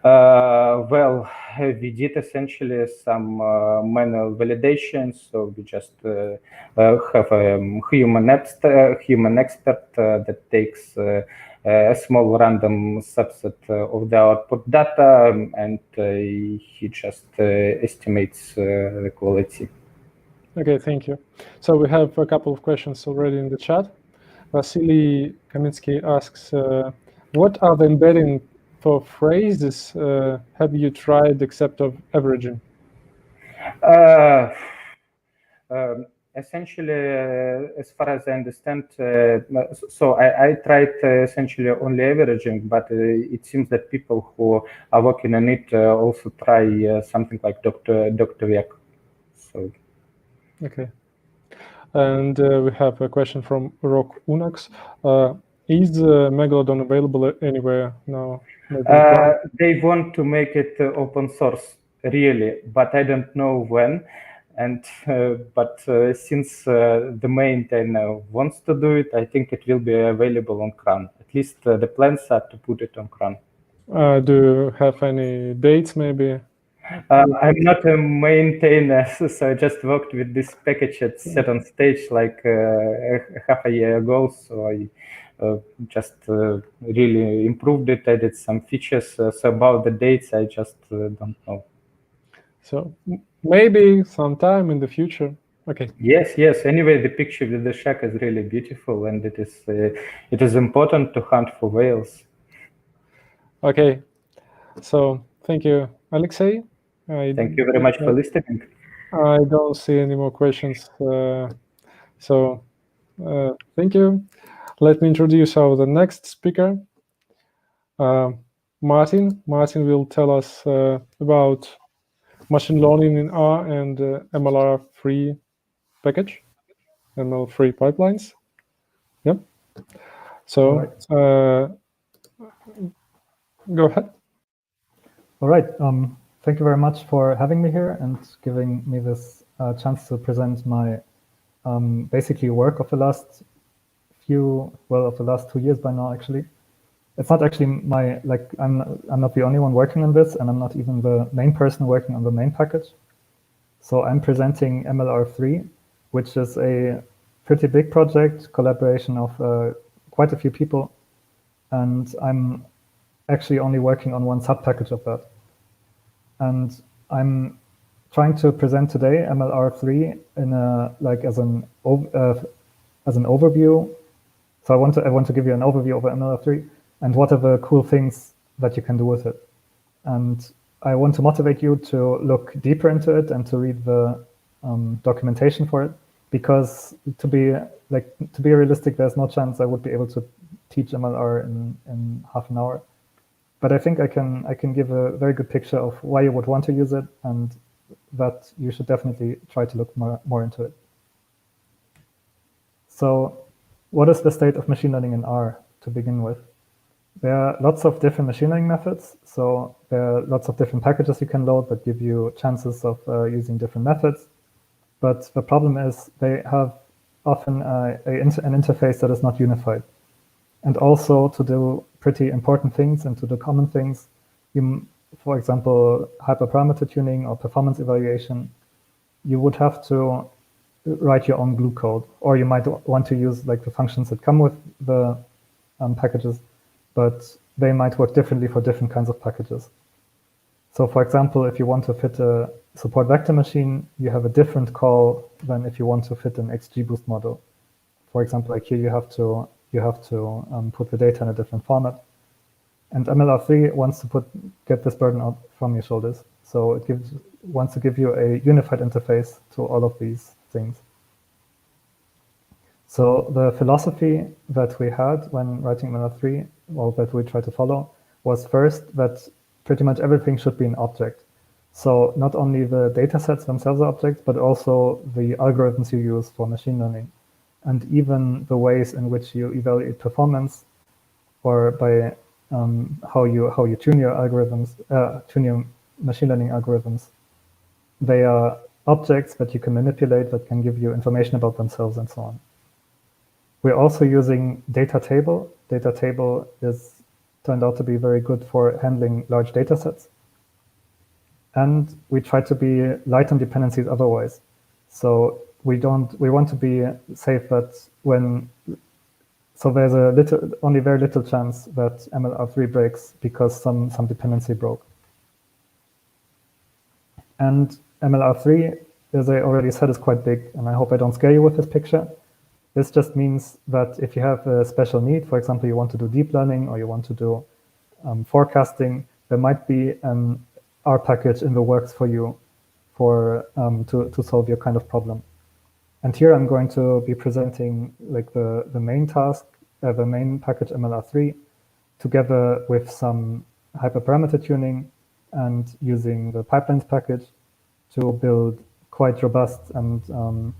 Speaker 3: Well, we did essentially some manual validation. So we just have a human expert that takes a small random subset of the output data, and he just estimates the quality.
Speaker 1: Okay, thank you. So we have a couple of questions already in the chat. Vasily Kamitsky asks, what are the embedding for phrases have you tried except of averaging?
Speaker 3: Essentially, as far as I understand, so I tried essentially only averaging, but it seems that people who are working on it also try something like Dr. Vec. So.
Speaker 1: Okay. And we have a question from Rock Unax. Is Megalodon available anywhere now?
Speaker 3: They want to make it open source, really, but I don't know when. And but since the maintainer wants to do it, I think it will be available on CRAN. At least the plans are to put it on CRAN.
Speaker 1: Do you have any dates, maybe?
Speaker 3: I'm not a maintainer, so I just worked with this package at certain stage like half a year ago. So I just really improved it, added some features. So about the dates, I just don't know.
Speaker 1: So maybe sometime in the future. Okay.
Speaker 3: Yes, yes. Anyway, the picture with the shack is really beautiful, and it is important to hunt for whales.
Speaker 1: Okay. So thank you, Alexey.
Speaker 3: Thank you very much for listening.
Speaker 1: I don't see any more questions. So thank you. Let me introduce the next speaker, Martin. Martin will tell us about machine learning in R and MLR-free package, ML-free pipelines. Yep. So go ahead.
Speaker 4: All right. Thank you very much for having me here and giving me this chance to present my basically work of the last of the last 2 years by now, actually. It's not actually my, I'm not the only one working on this, and I'm not even the main person working on the main package. So I'm presenting MLR3, which is a pretty big project, collaboration of quite a few people. And I'm actually only working on one sub-package of that. And I'm trying to present today MLR3 in a, as an overview. So I want to give you an overview of MLR3 and what are the cool things that you can do with it. And I want to motivate you to look deeper into it and to read the documentation for it, because to be realistic, there's no chance I would be able to teach MLR in half an hour. But I think I can give a very good picture of why you would want to use it, and that you should definitely try to look more into it. So what is the state of machine learning in R to begin with? There are lots of different machine learning methods. So there are lots of different packages you can load that give you chances of using different methods. But the problem is they have often an interface that is not unified. And also to do pretty important things and to do common things, for example, hyperparameter tuning or performance evaluation, you would have to write your own glue code, or you might want to use like the functions that come with the packages, but they might work differently for different kinds of packages. So for example, if you want to fit a support vector machine, you have a different call than if you want to fit an XGBoost model. For example, like here you have to put the data in a different format. And MLR3 wants to get this burden out from your shoulders. So it wants to give you a unified interface to all of these things. So the philosophy that we had when writing MLR3, well, that we try to follow, was first that pretty much everything should be an object. So not only the data sets themselves are objects, but also the algorithms you use for machine learning, and even the ways in which you evaluate performance, or by how you tune your algorithms, tune your machine learning algorithms. They are objects that you can manipulate, that can give you information about themselves and so on. We're also using data table. Data table turned out to be very good for handling large data sets. And we try to be light on dependencies otherwise. So we want to be safe that so there's only very little chance that MLR3 breaks because some dependency broke. And MLR3, as I already said, is quite big, and I hope I don't scare you with this picture. This just means that if you have a special need, for example, you want to do deep learning or you want to do forecasting, there might be an R package in the works for you to solve your kind of problem. And here I'm going to be presenting like the main task, the main package MLR3, together with some hyperparameter tuning and using the pipelines package to build quite robust and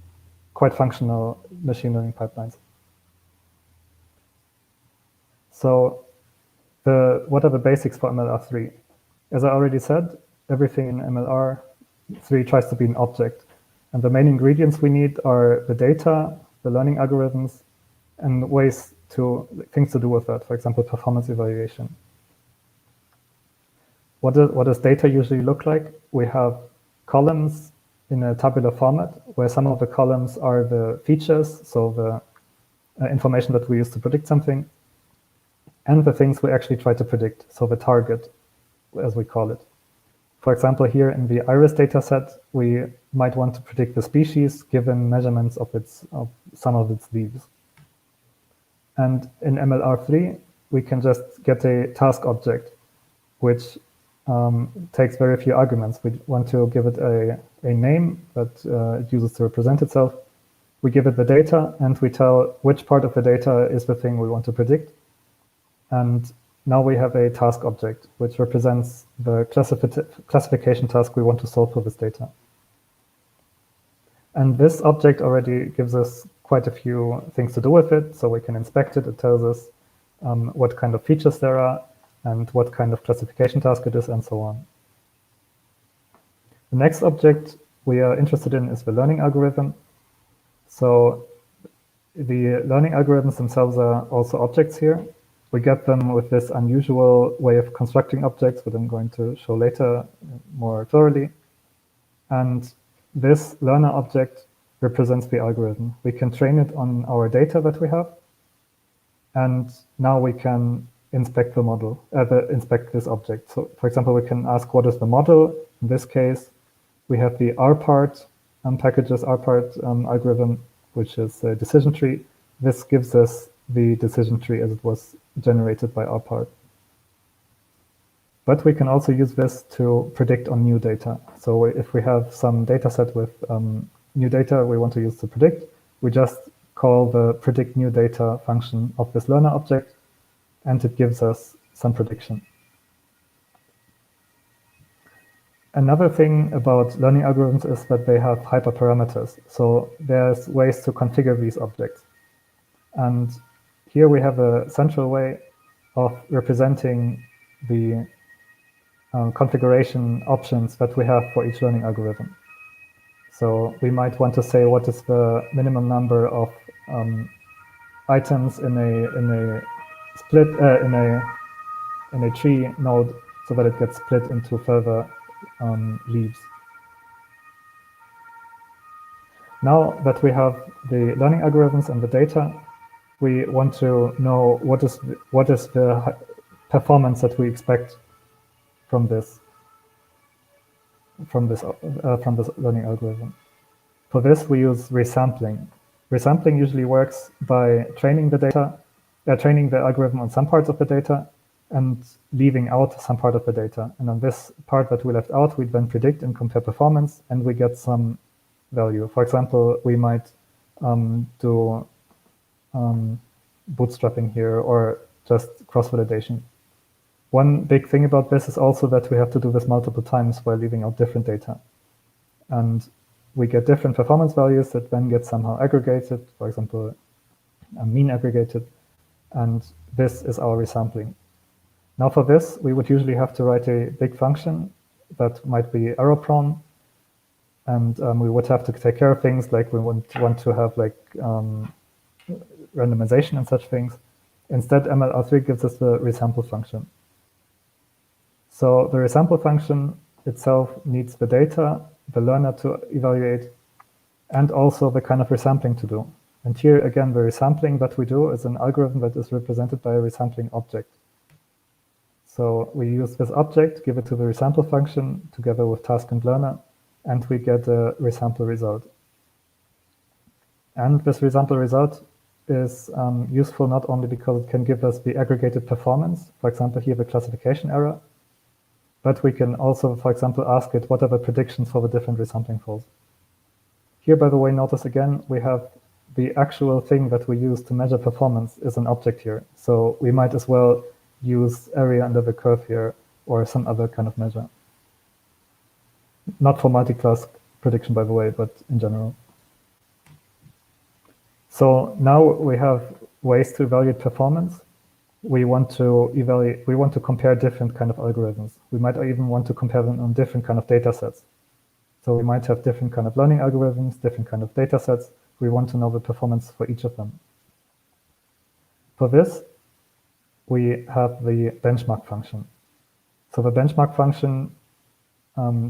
Speaker 4: quite functional machine learning pipelines. So what are the basics for MLR3? As I already said, everything in MLR3 tries to be an object. And the main ingredients we need are the data, the learning algorithms, and things to do with that, for example, performance evaluation. What does data usually look like? We have columns in a tabular format, where some of the columns are the features, so the information that we use to predict something, and the things we actually try to predict, so the target, as we call it. For example, here in the iris dataset, we might want to predict the species given measurements of some of its leaves. And in MLR3, we can just get a task object, which takes very few arguments. We want to give it a name that it uses to represent itself. We give it the data, and we tell which part of the data is the thing we want to predict. And now we have a task object, which represents the classification task we want to solve for this data. And this object already gives us quite a few things to do with it. So we can inspect it. It tells us what kind of features there are and what kind of classification task it is, and so on. The next object we are interested in is the learning algorithm. So the learning algorithms themselves are also objects here. We get them with this unusual way of constructing objects, that I'm going to show later more thoroughly. And this learner object represents the algorithm. We can train it on our data that we have. And now we can inspect the model, inspect this object. So for example, we can ask, what is the model? In this case, we have the rpart packages, rpart algorithm, which is a decision tree. This gives us the decision tree as it was generated by rpart. But we can also use this to predict on new data. So if we have some data set with new data we want to use to predict, we just call the predict new data function of this learner object, and it gives us some prediction. Another thing about learning algorithms is that they have hyperparameters. So there's ways to configure these objects. And here we have a central way of representing the configuration options that we have for each learning algorithm. So we might want to say what is the minimum number of items in a split in a tree node, so that it gets split into further leaves. Now that we have the learning algorithms and the data, we want to know what is the performance that we expect from this learning algorithm. For this, we use resampling. Resampling usually works by training the algorithm on some parts of the data and leaving out some part of the data. And on this part that we left out, we then predict and compare performance, and we get some value. For example, we might do bootstrapping here or just cross-validation. One big thing about this is also that we have to do this multiple times while leaving out different data. And we get different performance values that then get somehow aggregated, for example, mean aggregated, and this is our resampling. Now for this, we would usually have to write a big function that might be error-prone, and we would have to take care of things like we want to have like randomization and such things. Instead, MLR3 gives us the resample function. So the resample function itself needs the data, the learner to evaluate, and also the kind of resampling to do. And here again, the resampling that we do is an algorithm that is represented by a resampling object. So we use this object, give it to the resample function together with task and learner, and we get a resample result. And this resample result is useful not only because it can give us the aggregated performance, for example, here the classification error, but we can also, for example, ask it what are the predictions for the different resampling folds. Here, by the way, notice again, we have the actual thing that we use to measure performance is an object here. So we might as well use area under the curve here or some other kind of measure. Not for multi-class prediction, by the way, but in general. So now we have ways to evaluate performance. We want to compare different kind of algorithms. We might even want to compare them on different kind of data sets. So we might have different kind of learning algorithms, different kind of data sets. We want to know the performance for each of them. For this, we have the benchmark function. So the benchmark function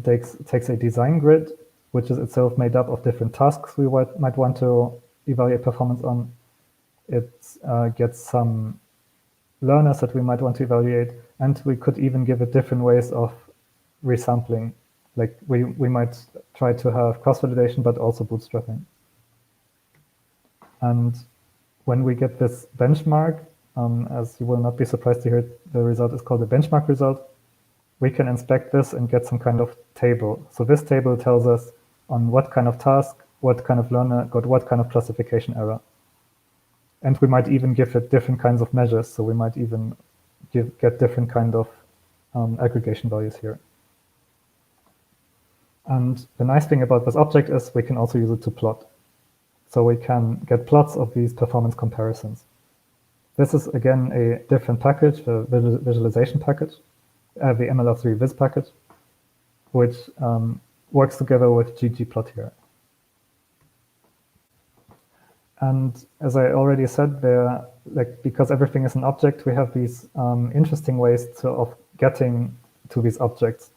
Speaker 4: takes a design grid, which is itself made up of different tasks we might want to evaluate performance on. It gets some learners that we might want to evaluate, and we could even give it different ways of resampling. Like we might try to have cross-validation, but also bootstrapping. And when we get this benchmark, as you will not be surprised to hear, the result is called a benchmark result. We can inspect this and get some kind of table. So this table tells us on what kind of task, what kind of learner got what kind of classification error. And we might even give it different kinds of measures. So we might even get different kind of aggregation values here. And the nice thing about this object is we can also use it to plot. So we can get plots of these performance comparisons. This is, again, a different package, the visualization package, the MLR3 viz package, which works together with ggplot here. And as I already said, because everything is an object, we have these interesting ways of getting to these objects.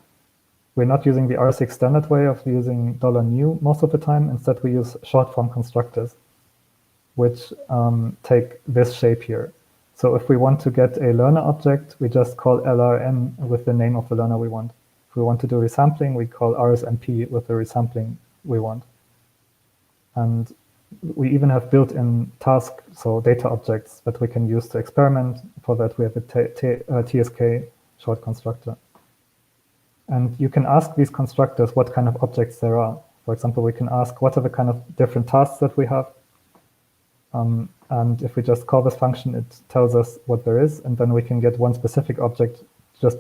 Speaker 4: We're not using the R6 standard way of using $new most of the time. Instead, we use short form constructors, which take this shape here. So if we want to get a learner object, we just call LRN with the name of the learner we want. If we want to do resampling, we call RSMP with the resampling we want. And we even have built-in task, so data objects that we can use to experiment. For that, we have a TSK short constructor. And you can ask these constructors what kind of objects there are. For example, we can ask what are the kind of different tasks that we have. And if we just call this function, it tells us what there is. And then we can get one specific object just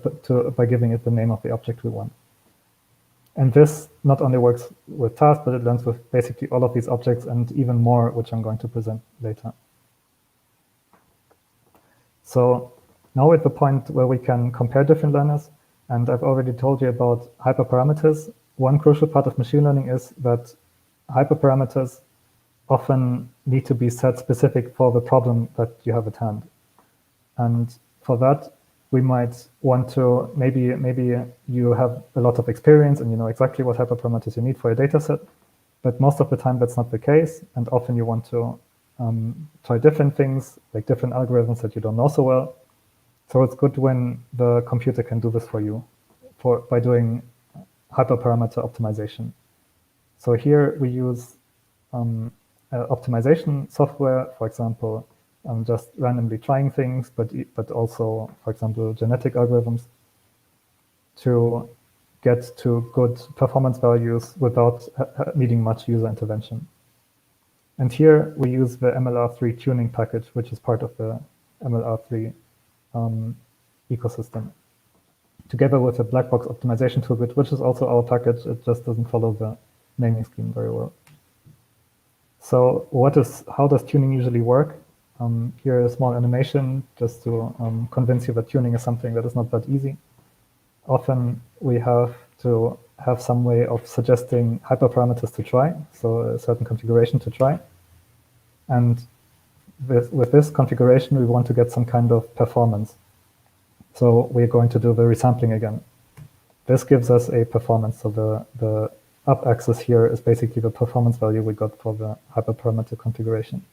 Speaker 4: by giving it the name of the object we want. And this not only works with tasks, but it learns with basically all of these objects and even more, which I'm going to present later. So now we're at the point where we can compare different learners. And I've already told you about hyperparameters. One crucial part of machine learning is that hyperparameters often need to be set specific for the problem that you have at hand. And for that, we might want to, maybe you have a lot of experience and you know exactly what hyperparameters you need for a data set, but most of the time that's not the case. And often you want to try different things, like different algorithms that you don't know so well. So it's good when the computer can do this for you by doing hyperparameter optimization. So here we use optimization software, for example, just randomly trying things, but also, for example, genetic algorithms to get to good performance values without needing much user intervention. And here we use the MLR3 tuning package, which is part of the MLR3 ecosystem, together with a black box optimization toolkit, which is also our package. It just doesn't follow the naming scheme very well. So how does tuning usually work? Here a small animation just to convince you that tuning is something that is not that easy. Often we have to have some way of suggesting hyperparameters to try, so a certain configuration to try. And with this configuration, we want to get some kind of performance. So we're going to do the resampling again. This gives us a performance. So the up axis here is basically the performance value we got for the hyperparameter configuration.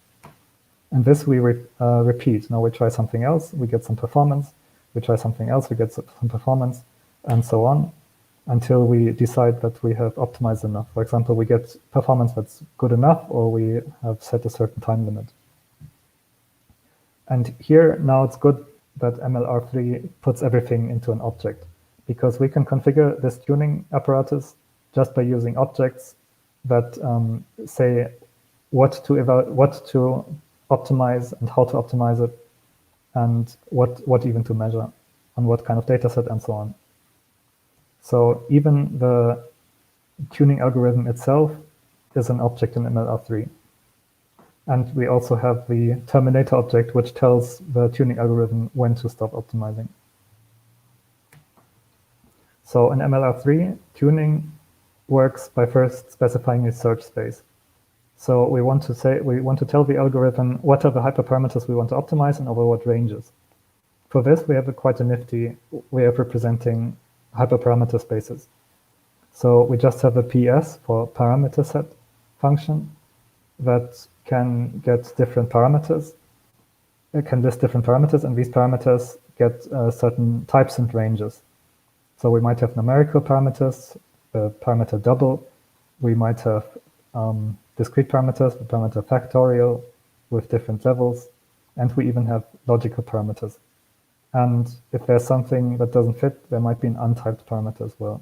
Speaker 4: And this we repeat. Now we try something else, we get some performance. We try something else, we get some performance, and so on, until we decide that we have optimized enough. For example, we get performance that's good enough, or we have set a certain time limit. And here, now it's good that MLR3 puts everything into an object, because we can configure this tuning apparatus just by using objects that say what to optimize and how to optimize it, and what even to measure, on what kind of data set, and so on. So even the tuning algorithm itself is an object in MLR3. And we also have the terminator object, which tells the tuning algorithm when to stop optimizing. So in MLR3, tuning works by first specifying a search space. So we want to tell the algorithm what are the hyperparameters we want to optimize and over what ranges. For this, we have quite a nifty way of representing hyperparameter spaces. So we just have a PS for parameter set function that can get different parameters. It can list different parameters, and these parameters get certain types and ranges. So we might have numerical parameters, the parameter double. We might have discrete parameters, the parameter factorial with different levels, and we even have logical parameters. And if there's something that doesn't fit, there might be an untyped parameter as well.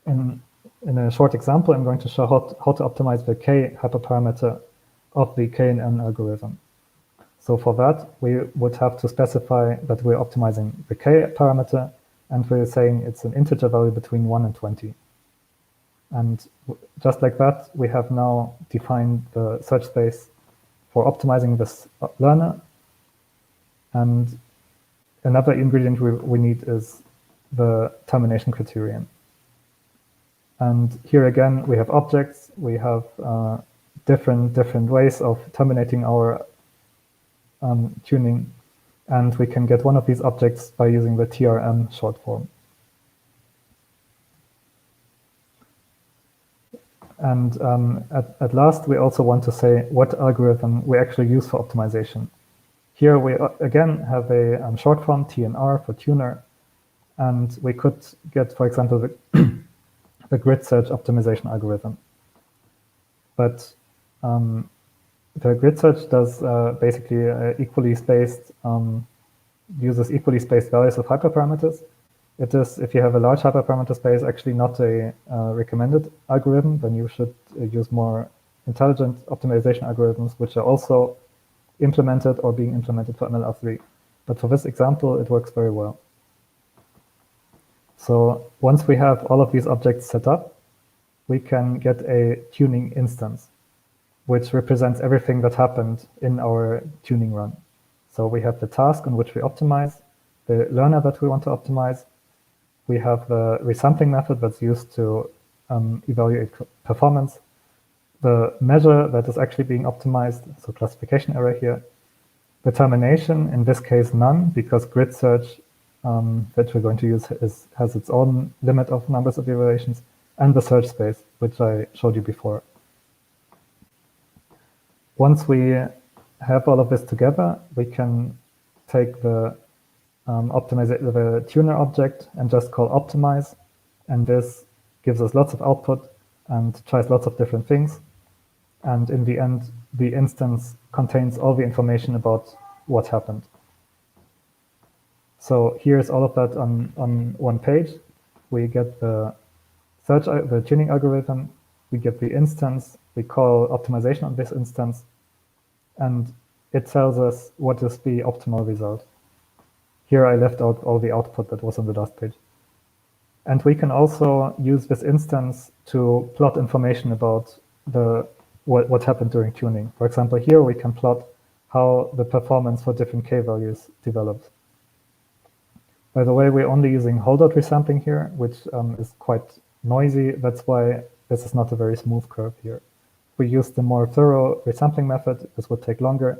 Speaker 4: In a short example, I'm going to show how to optimize the K hyperparameter of the KNN algorithm. So for that, we would have to specify that we're optimizing the K parameter, and we're saying it's an integer value between 1 and 20. And just like that, we have now defined the search space for optimizing this learner. And another ingredient we need is the termination criterion. And here again, we have objects. We have different ways of terminating our tuning. And we can get one of these objects by using the TRM short form. And at last, we also want to say what algorithm we actually use for optimization. Here we again have a short form, TNR, for tuner. And we could get, for example, the grid search optimization algorithm. But the grid search does basically equally spaced, uses equally spaced values of hyperparameters. It is, if you have a large hyperparameter space, actually not a recommended algorithm. Then you should use more intelligent optimization algorithms, which are also implemented or being implemented for MLR3. But for this example, it works very well. So once we have all of these objects set up, we can get a tuning instance, which represents everything that happened in our tuning run. So we have the task on which we optimize, the learner that we want to optimize. We have the resampling method that's used to evaluate performance. the measure that is actually being optimized, so classification error here, the termination, in this case none, because grid search that we're going to use has its own limit of numbers of evaluations, and the search space, which I showed you before. Once we have all of this together, we can take the the tuner object and just call optimize, and this gives us lots of output and tries lots of different things. And in the end, the instance contains all the information about what happened. So here's all of that on one page. We get the tuning algorithm, we get the instance, we call optimization on this instance, and it tells us what is the optimal result. Here I left out all the output that was on the last page. And we can also use this instance to plot information about what happened during tuning. For example, here we can plot how the performance for different k values developed. By the way, we're only using holdout resampling here, which is quite noisy. That's why this is not a very smooth curve here. If we use the more thorough resampling method, this would take longer,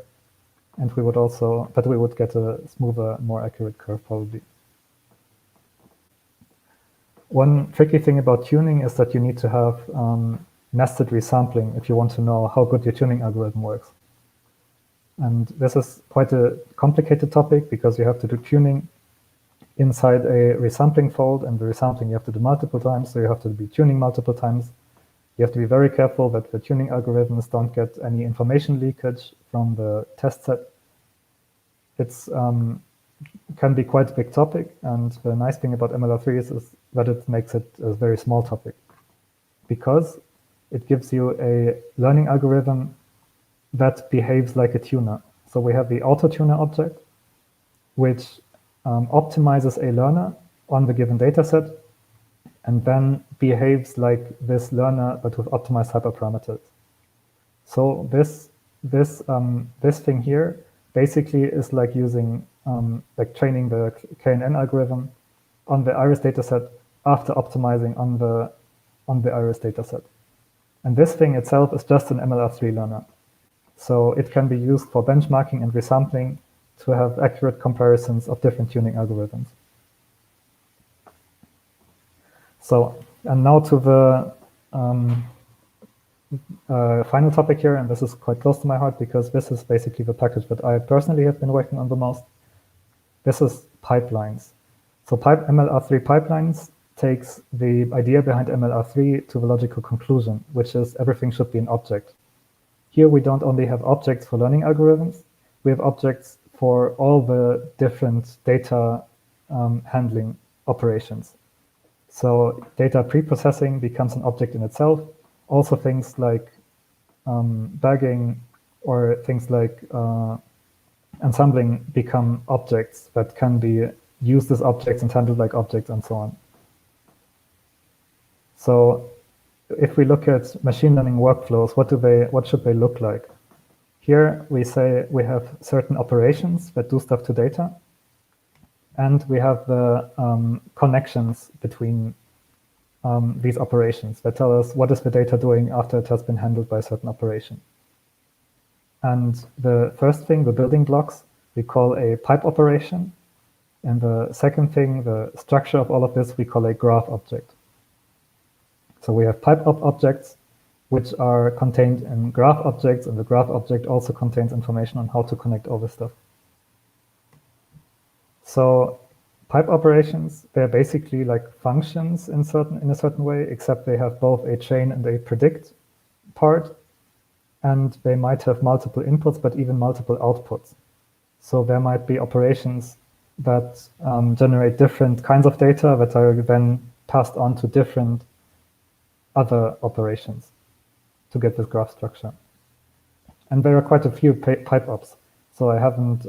Speaker 4: and we would get a smoother, more accurate curve probably. One tricky thing about tuning is that you need to have nested resampling if you want to know how good your tuning algorithm works. And this is quite a complicated topic because you have to do tuning inside a resampling fold, and the resampling you have to do multiple times, so you have to be tuning multiple times. You have to be very careful that the tuning algorithms don't get any information leakage from the test set. It's can be quite a big topic, and the nice thing about MLR3 is that it makes it a very small topic, because it gives you a learning algorithm that behaves like a tuner. So we have the auto-tuner object, which optimizes a learner on the given data set, and then behaves like this learner, but with optimized hyperparameters. So this thing here basically is like using like training the KNN algorithm on the iris dataset after optimizing on the iris dataset. And this thing itself is just an MLR3 learner. So it can be used for benchmarking and resampling to have accurate comparisons of different tuning algorithms. So, and now to the final topic here, and this is quite close to my heart because this is basically the package that I personally have been working on the most. This is pipelines. So MLR3 pipelines takes the idea behind MLR3 to the logical conclusion, which is everything should be an object. Here we don't only have objects for learning algorithms, we have objects for all the different data handling operations. So data preprocessing becomes an object in itself. Also things like bagging or things like ensembling become objects that can be used as objects and handled like objects and so on. So if we look at machine learning workflows, what should they look like? Here we say we have certain operations that do stuff to data, and we have the connections between these operations that tell us what is the data doing after it has been handled by a certain operation. And the first thing, the building blocks, we call a pipe operation. And the second thing, the structure of all of this, we call a graph object. So we have pipe objects, which are contained in graph objects, and the graph object also contains information on how to connect all this stuff. So pipe operations, they're basically like functions in a certain way, except they have both a chain and a predict part, and they might have multiple inputs, but even multiple outputs. So there might be operations that generate different kinds of data that are then passed on to different other operations to get this graph structure. And there are quite a few pipe ops. So I haven't,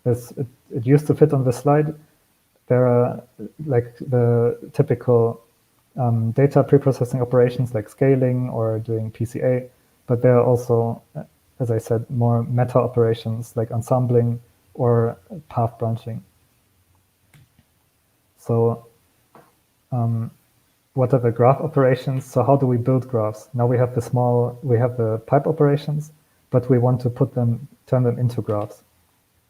Speaker 4: it used to fit on this slide. There are like the typical data preprocessing operations like scaling or doing PCA, but there are also, as I said, more meta operations like ensembling or path branching. So what are the graph operations? So how do we build graphs? Now we have the pipe operations, but we want to turn them into graphs,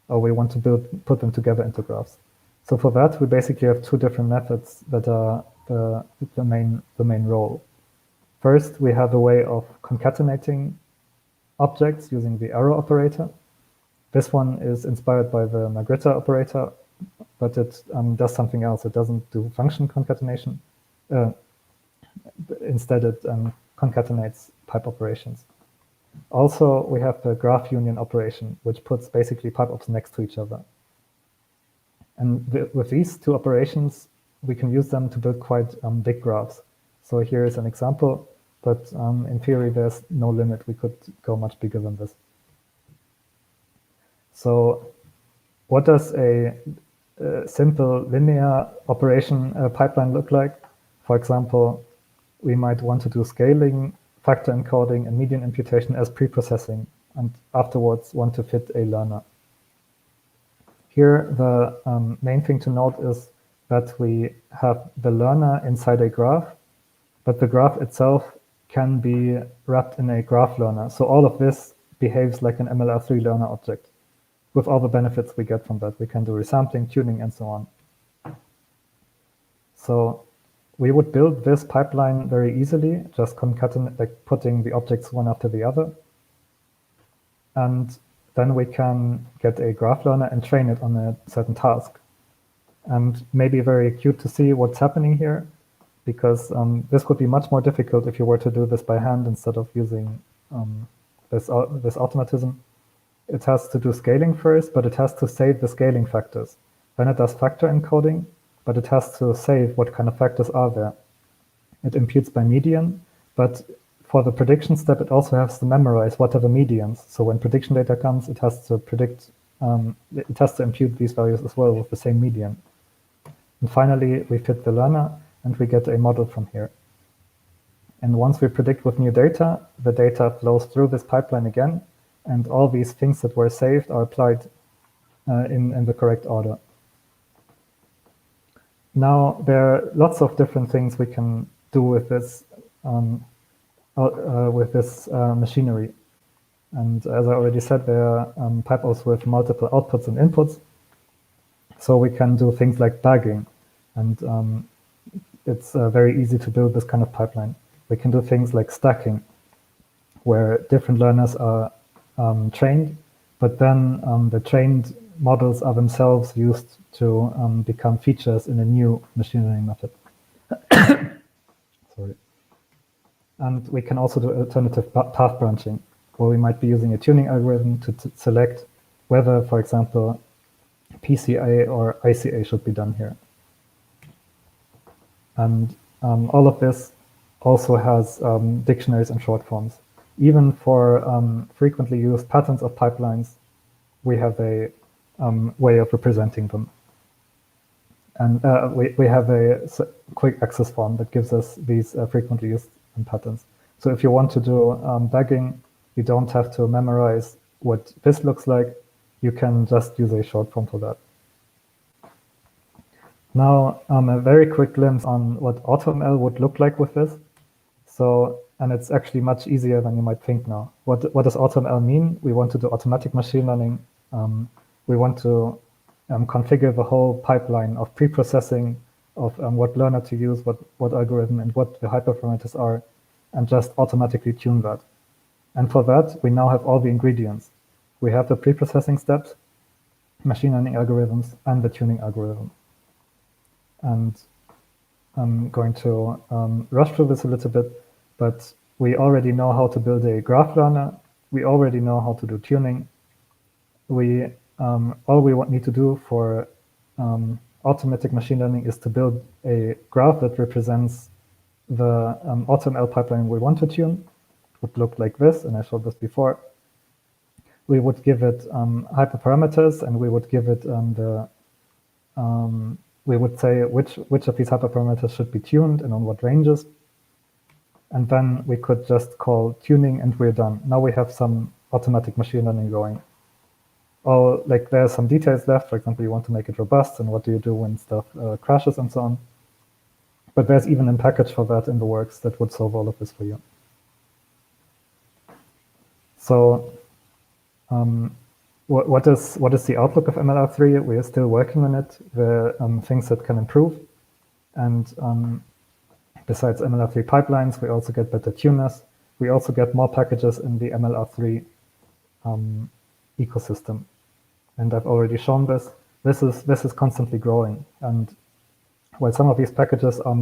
Speaker 4: or we want to put them together into graphs. So for that, we basically have two different methods that are the main role. First, we have a way of concatenating objects using the arrow operator. This one is inspired by the Magritte operator, but it does something else. It doesn't do function concatenation. Instead, it concatenates pipe operations. Also, we have the graph union operation, which puts basically pipe ops next to each other. And with these two operations, we can use them to build quite big graphs. So here is an example, but in theory, there's no limit. We could go much bigger than this. So what does a simple linear operation pipeline look like? For example, we might want to do scaling, factor encoding, and median imputation as pre-processing, and afterwards want to fit a learner. Here, the main thing to note is that we have the learner inside a graph, but the graph itself can be wrapped in a graph learner. So all of this behaves like an MLR3 learner object, with all the benefits we get from that. We can do resampling, tuning, and so on. So we would build this pipeline very easily, just concatenate, like putting the objects one after the other. And then we can get a graph learner and train it on a certain task. And maybe very cute to see what's happening here, because this would be much more difficult if you were to do this by hand instead of using this automatism. It has to do scaling first, but it has to save the scaling factors. Then it does factor encoding, but it has to save what kind of factors are there. It imputes by median, but for the prediction step, it also has to memorize what are the medians. So when prediction data comes, it has to predict, it has to impute these values as well with the same median. And finally, we fit the learner, and we get a model from here. And once we predict with new data, the data flows through this pipeline again, and all these things that were saved are applied in the correct order. Now, there are lots of different things we can do with this machinery. And as I already said, there are pipe ops with multiple outputs and inputs. So we can do things like bagging. And it's very easy to build this kind of pipeline. We can do things like stacking, where different learners are trained, but then the trained models are themselves used to become features in a new machine learning method. Sorry. And we can also do alternative path branching, where we might be using a tuning algorithm to select whether, for example, PCA or ICA should be done here. And all of this also has dictionaries and short forms. Even for frequently used patterns of pipelines, we have a way of representing them. And we have a quick access form that gives us these frequently used patterns. So if you want to do bagging, you don't have to memorize what this looks like. You can just use a short form for that. Now, a very quick glimpse on what AutoML would look like with this. So, and it's actually much easier than you might think now. What does AutoML mean? We want to do automatic machine learning. We want to configure the whole pipeline of pre-processing of what learner to use, what algorithm, and what the hyperparameters are, and just automatically tune that. And for that, we now have all the ingredients. We have the pre-processing steps, machine learning algorithms, and the tuning algorithm. And I'm going to rush through this a little bit, but we already know how to build a graph learner. We already know how to do tuning. All we need to do for automatic machine learning is to build a graph that represents the AutoML pipeline we want to tune. It would look like this, and I showed this before. We would give it hyperparameters, and we would give it we would say which of these hyperparameters should be tuned and on what ranges. And then we could just call tuning, and we're done. Now we have some automatic machine learning going. Oh, like there's some details left. For example, you want to make it robust, and what do you do when stuff crashes and so on. But there's even a package for that in the works that would solve all of this for you. So what is the outlook of MLR3? We are still working on it. There are things that can improve. And besides MLR3 pipelines, we also get better tuners. We also get more packages in the MLR3 ecosystem. And I've already shown this. This is constantly growing. And while some of these packages are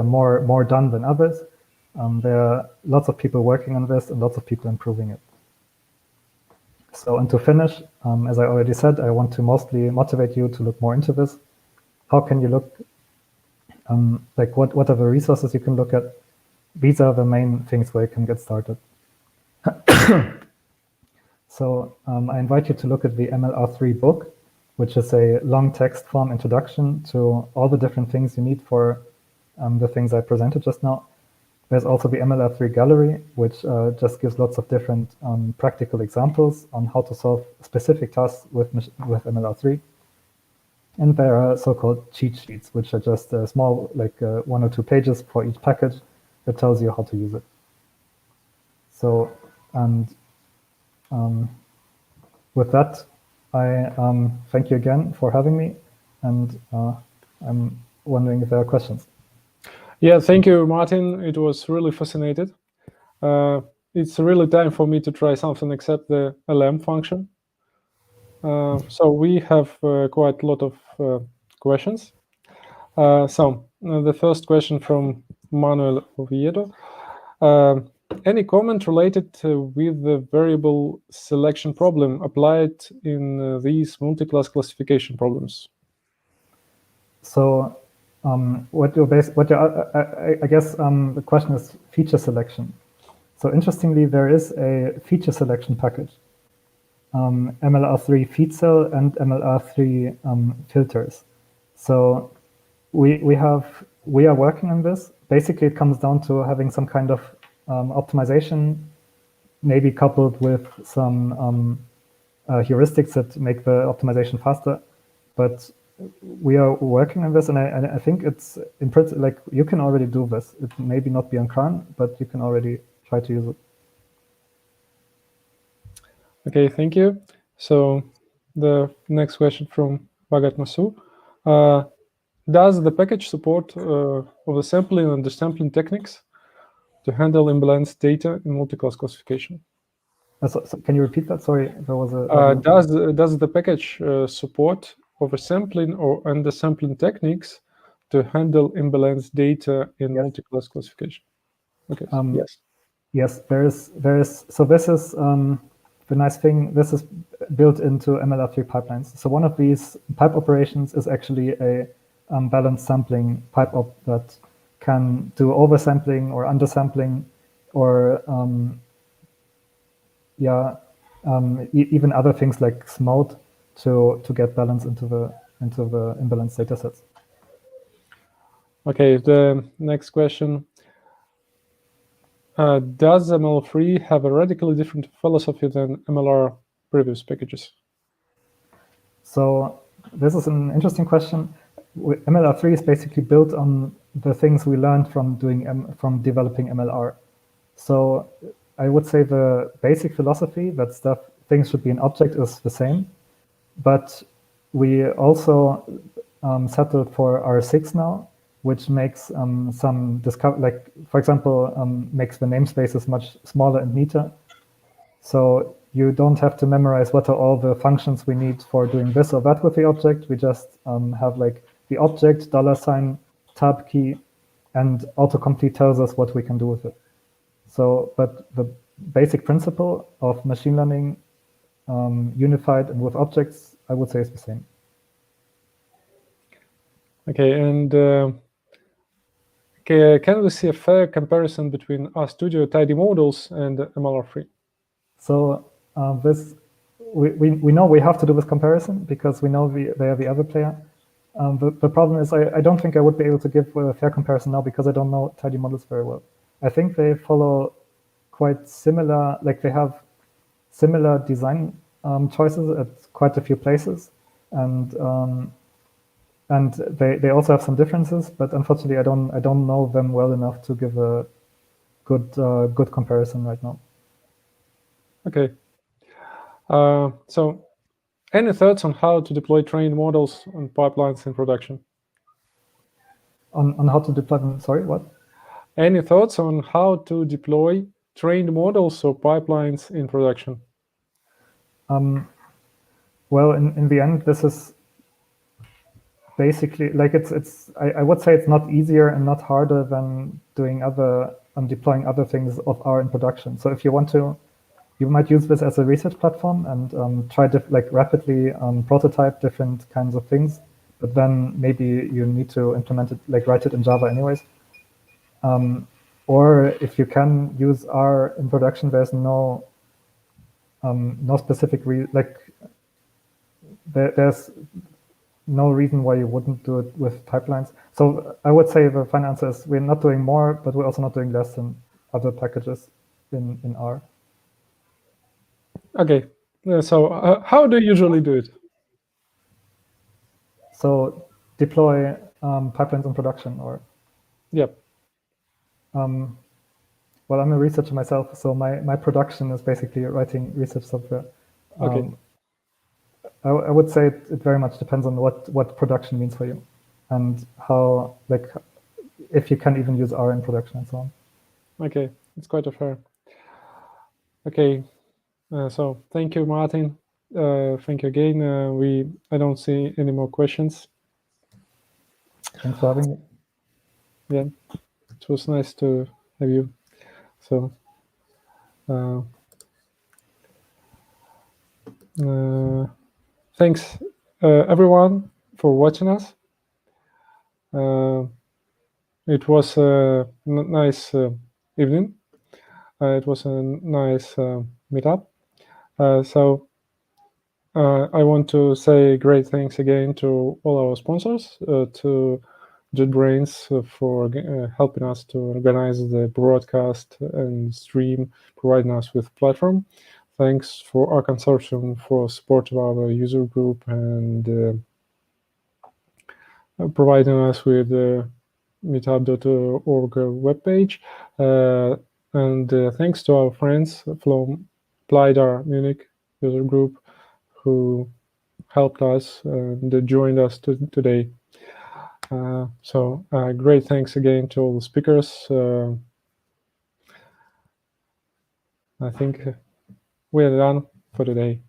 Speaker 4: more done than others, there are lots of people working on this and lots of people improving it. So, and to finish, as I already said, I want to mostly motivate you to look more into this. How can you look, what are the resources you can look at? These are the main things where you can get started. So I invite you to look at the MLR3 book, which is a long text form introduction to all the different things you need for the things I presented just now. There's also the MLR3 gallery, which just gives lots of different practical examples on how to solve specific tasks with MLR3. And there are so-called cheat sheets, which are just small, 1 or 2 pages for each package that tells you how to use it. So, and with that, I thank you again for having me, and I'm wondering if there are questions.
Speaker 1: Yeah, thank you, Martin. It was really fascinating. It's really time for me to try something except the LM function. So we have quite a lot of questions. So the first question from Manuel Oviedo. Any comment related with the variable selection problem applied in these multi-class classification problems?
Speaker 4: So I guess the question is feature selection. So interestingly, there is a feature selection package, MLR3 feed cell and MLR3 filters. So we are working on this. Basically, it comes down to having some kind of optimization, maybe coupled with some heuristics that make the optimization faster. But we are working on this, and I think it's in principle, you can already do this. It maybe not be on CRAN, but you can already try to use it.
Speaker 1: Okay, thank you. So the next question from Bhagat Masu. Does the package support oversampling and undersampling techniques to handle imbalanced data in multi-class classification?
Speaker 4: So can you repeat that? Sorry, there was a...
Speaker 1: Does the package support oversampling or undersampling techniques to handle imbalanced data in multi-class classification? Okay, yes.
Speaker 4: Yes, there is. So this is the nice thing. This is built into MLR3 pipelines. So one of these pipe operations is actually a balanced sampling pipe op that can do oversampling or undersampling, or even other things like SMODE to get balance into the imbalanced data sets.
Speaker 1: Okay, the next question. Does ML3 have a radically different philosophy than MLR previous packages?
Speaker 4: So this is an interesting question. MLR3 is basically built on the things we learned from developing MLR. So I would say the basic philosophy that things should be an object is the same, but we also settled for R6 now, which makes for example, makes the namespaces much smaller and neater. So you don't have to memorize what are all the functions we need for doing this or that with the object. We just have the object, $ tab key, and autocomplete tells us what we can do with it. So, but the basic principle of machine learning unified and with objects, I would say is the same.
Speaker 1: Okay, and can we see a fair comparison between RStudio tidy models and MLR3?
Speaker 4: So we know we have to do this comparison because we know they are the other player. The problem is I don't think I would be able to give a fair comparison now because I don't know tidy models very well. I think they follow quite similar, they have similar design choices at quite a few places. And and they also have some differences, but unfortunately, I don't know them well enough to give a good comparison right now.
Speaker 1: Okay. So, any thoughts on how to deploy trained models and pipelines in production?
Speaker 4: On how to deploy them? Sorry, what?
Speaker 1: Any thoughts on how to deploy trained models or pipelines in production?
Speaker 4: Well, in the end, this is basically like I would say it's not easier and not harder than doing deploying other things of R in production. So if you want to, you might use this as a research platform and try to rapidly prototype different kinds of things, but then maybe you need to implement it, write it in Java anyways. Or if you can use R in production, there's no specific there's no reason why you wouldn't do it with pipelines. So I would say the final answer is we're not doing more, but we're also not doing less than other packages in R.
Speaker 1: Okay, so how do you usually do it?
Speaker 4: So deploy pipelines in production, or?
Speaker 1: Yep.
Speaker 4: Well, I'm a researcher myself, so my production is basically writing research software.
Speaker 1: Okay.
Speaker 4: I would say it very much depends on what production means for you, and how if you can even use R in production and so on.
Speaker 1: Okay, it's quite a fair. Okay, so thank you, Martin. Thank you again. I don't see any more questions.
Speaker 4: Thanks for having me.
Speaker 1: Yeah, it was nice to have you. So thanks everyone for watching us. It was a nice evening. It was a nice meetup. So I want to say great thanks again to all our sponsors, to JetBrains for helping us to organize the broadcast and stream, providing us with platform. Thanks for our consortium for support of our user group and providing us with the meetup.org webpage. And thanks to our friends from Plydar Munich user group who helped us and joined us today. So great thanks again to all the speakers. I think we are done for today.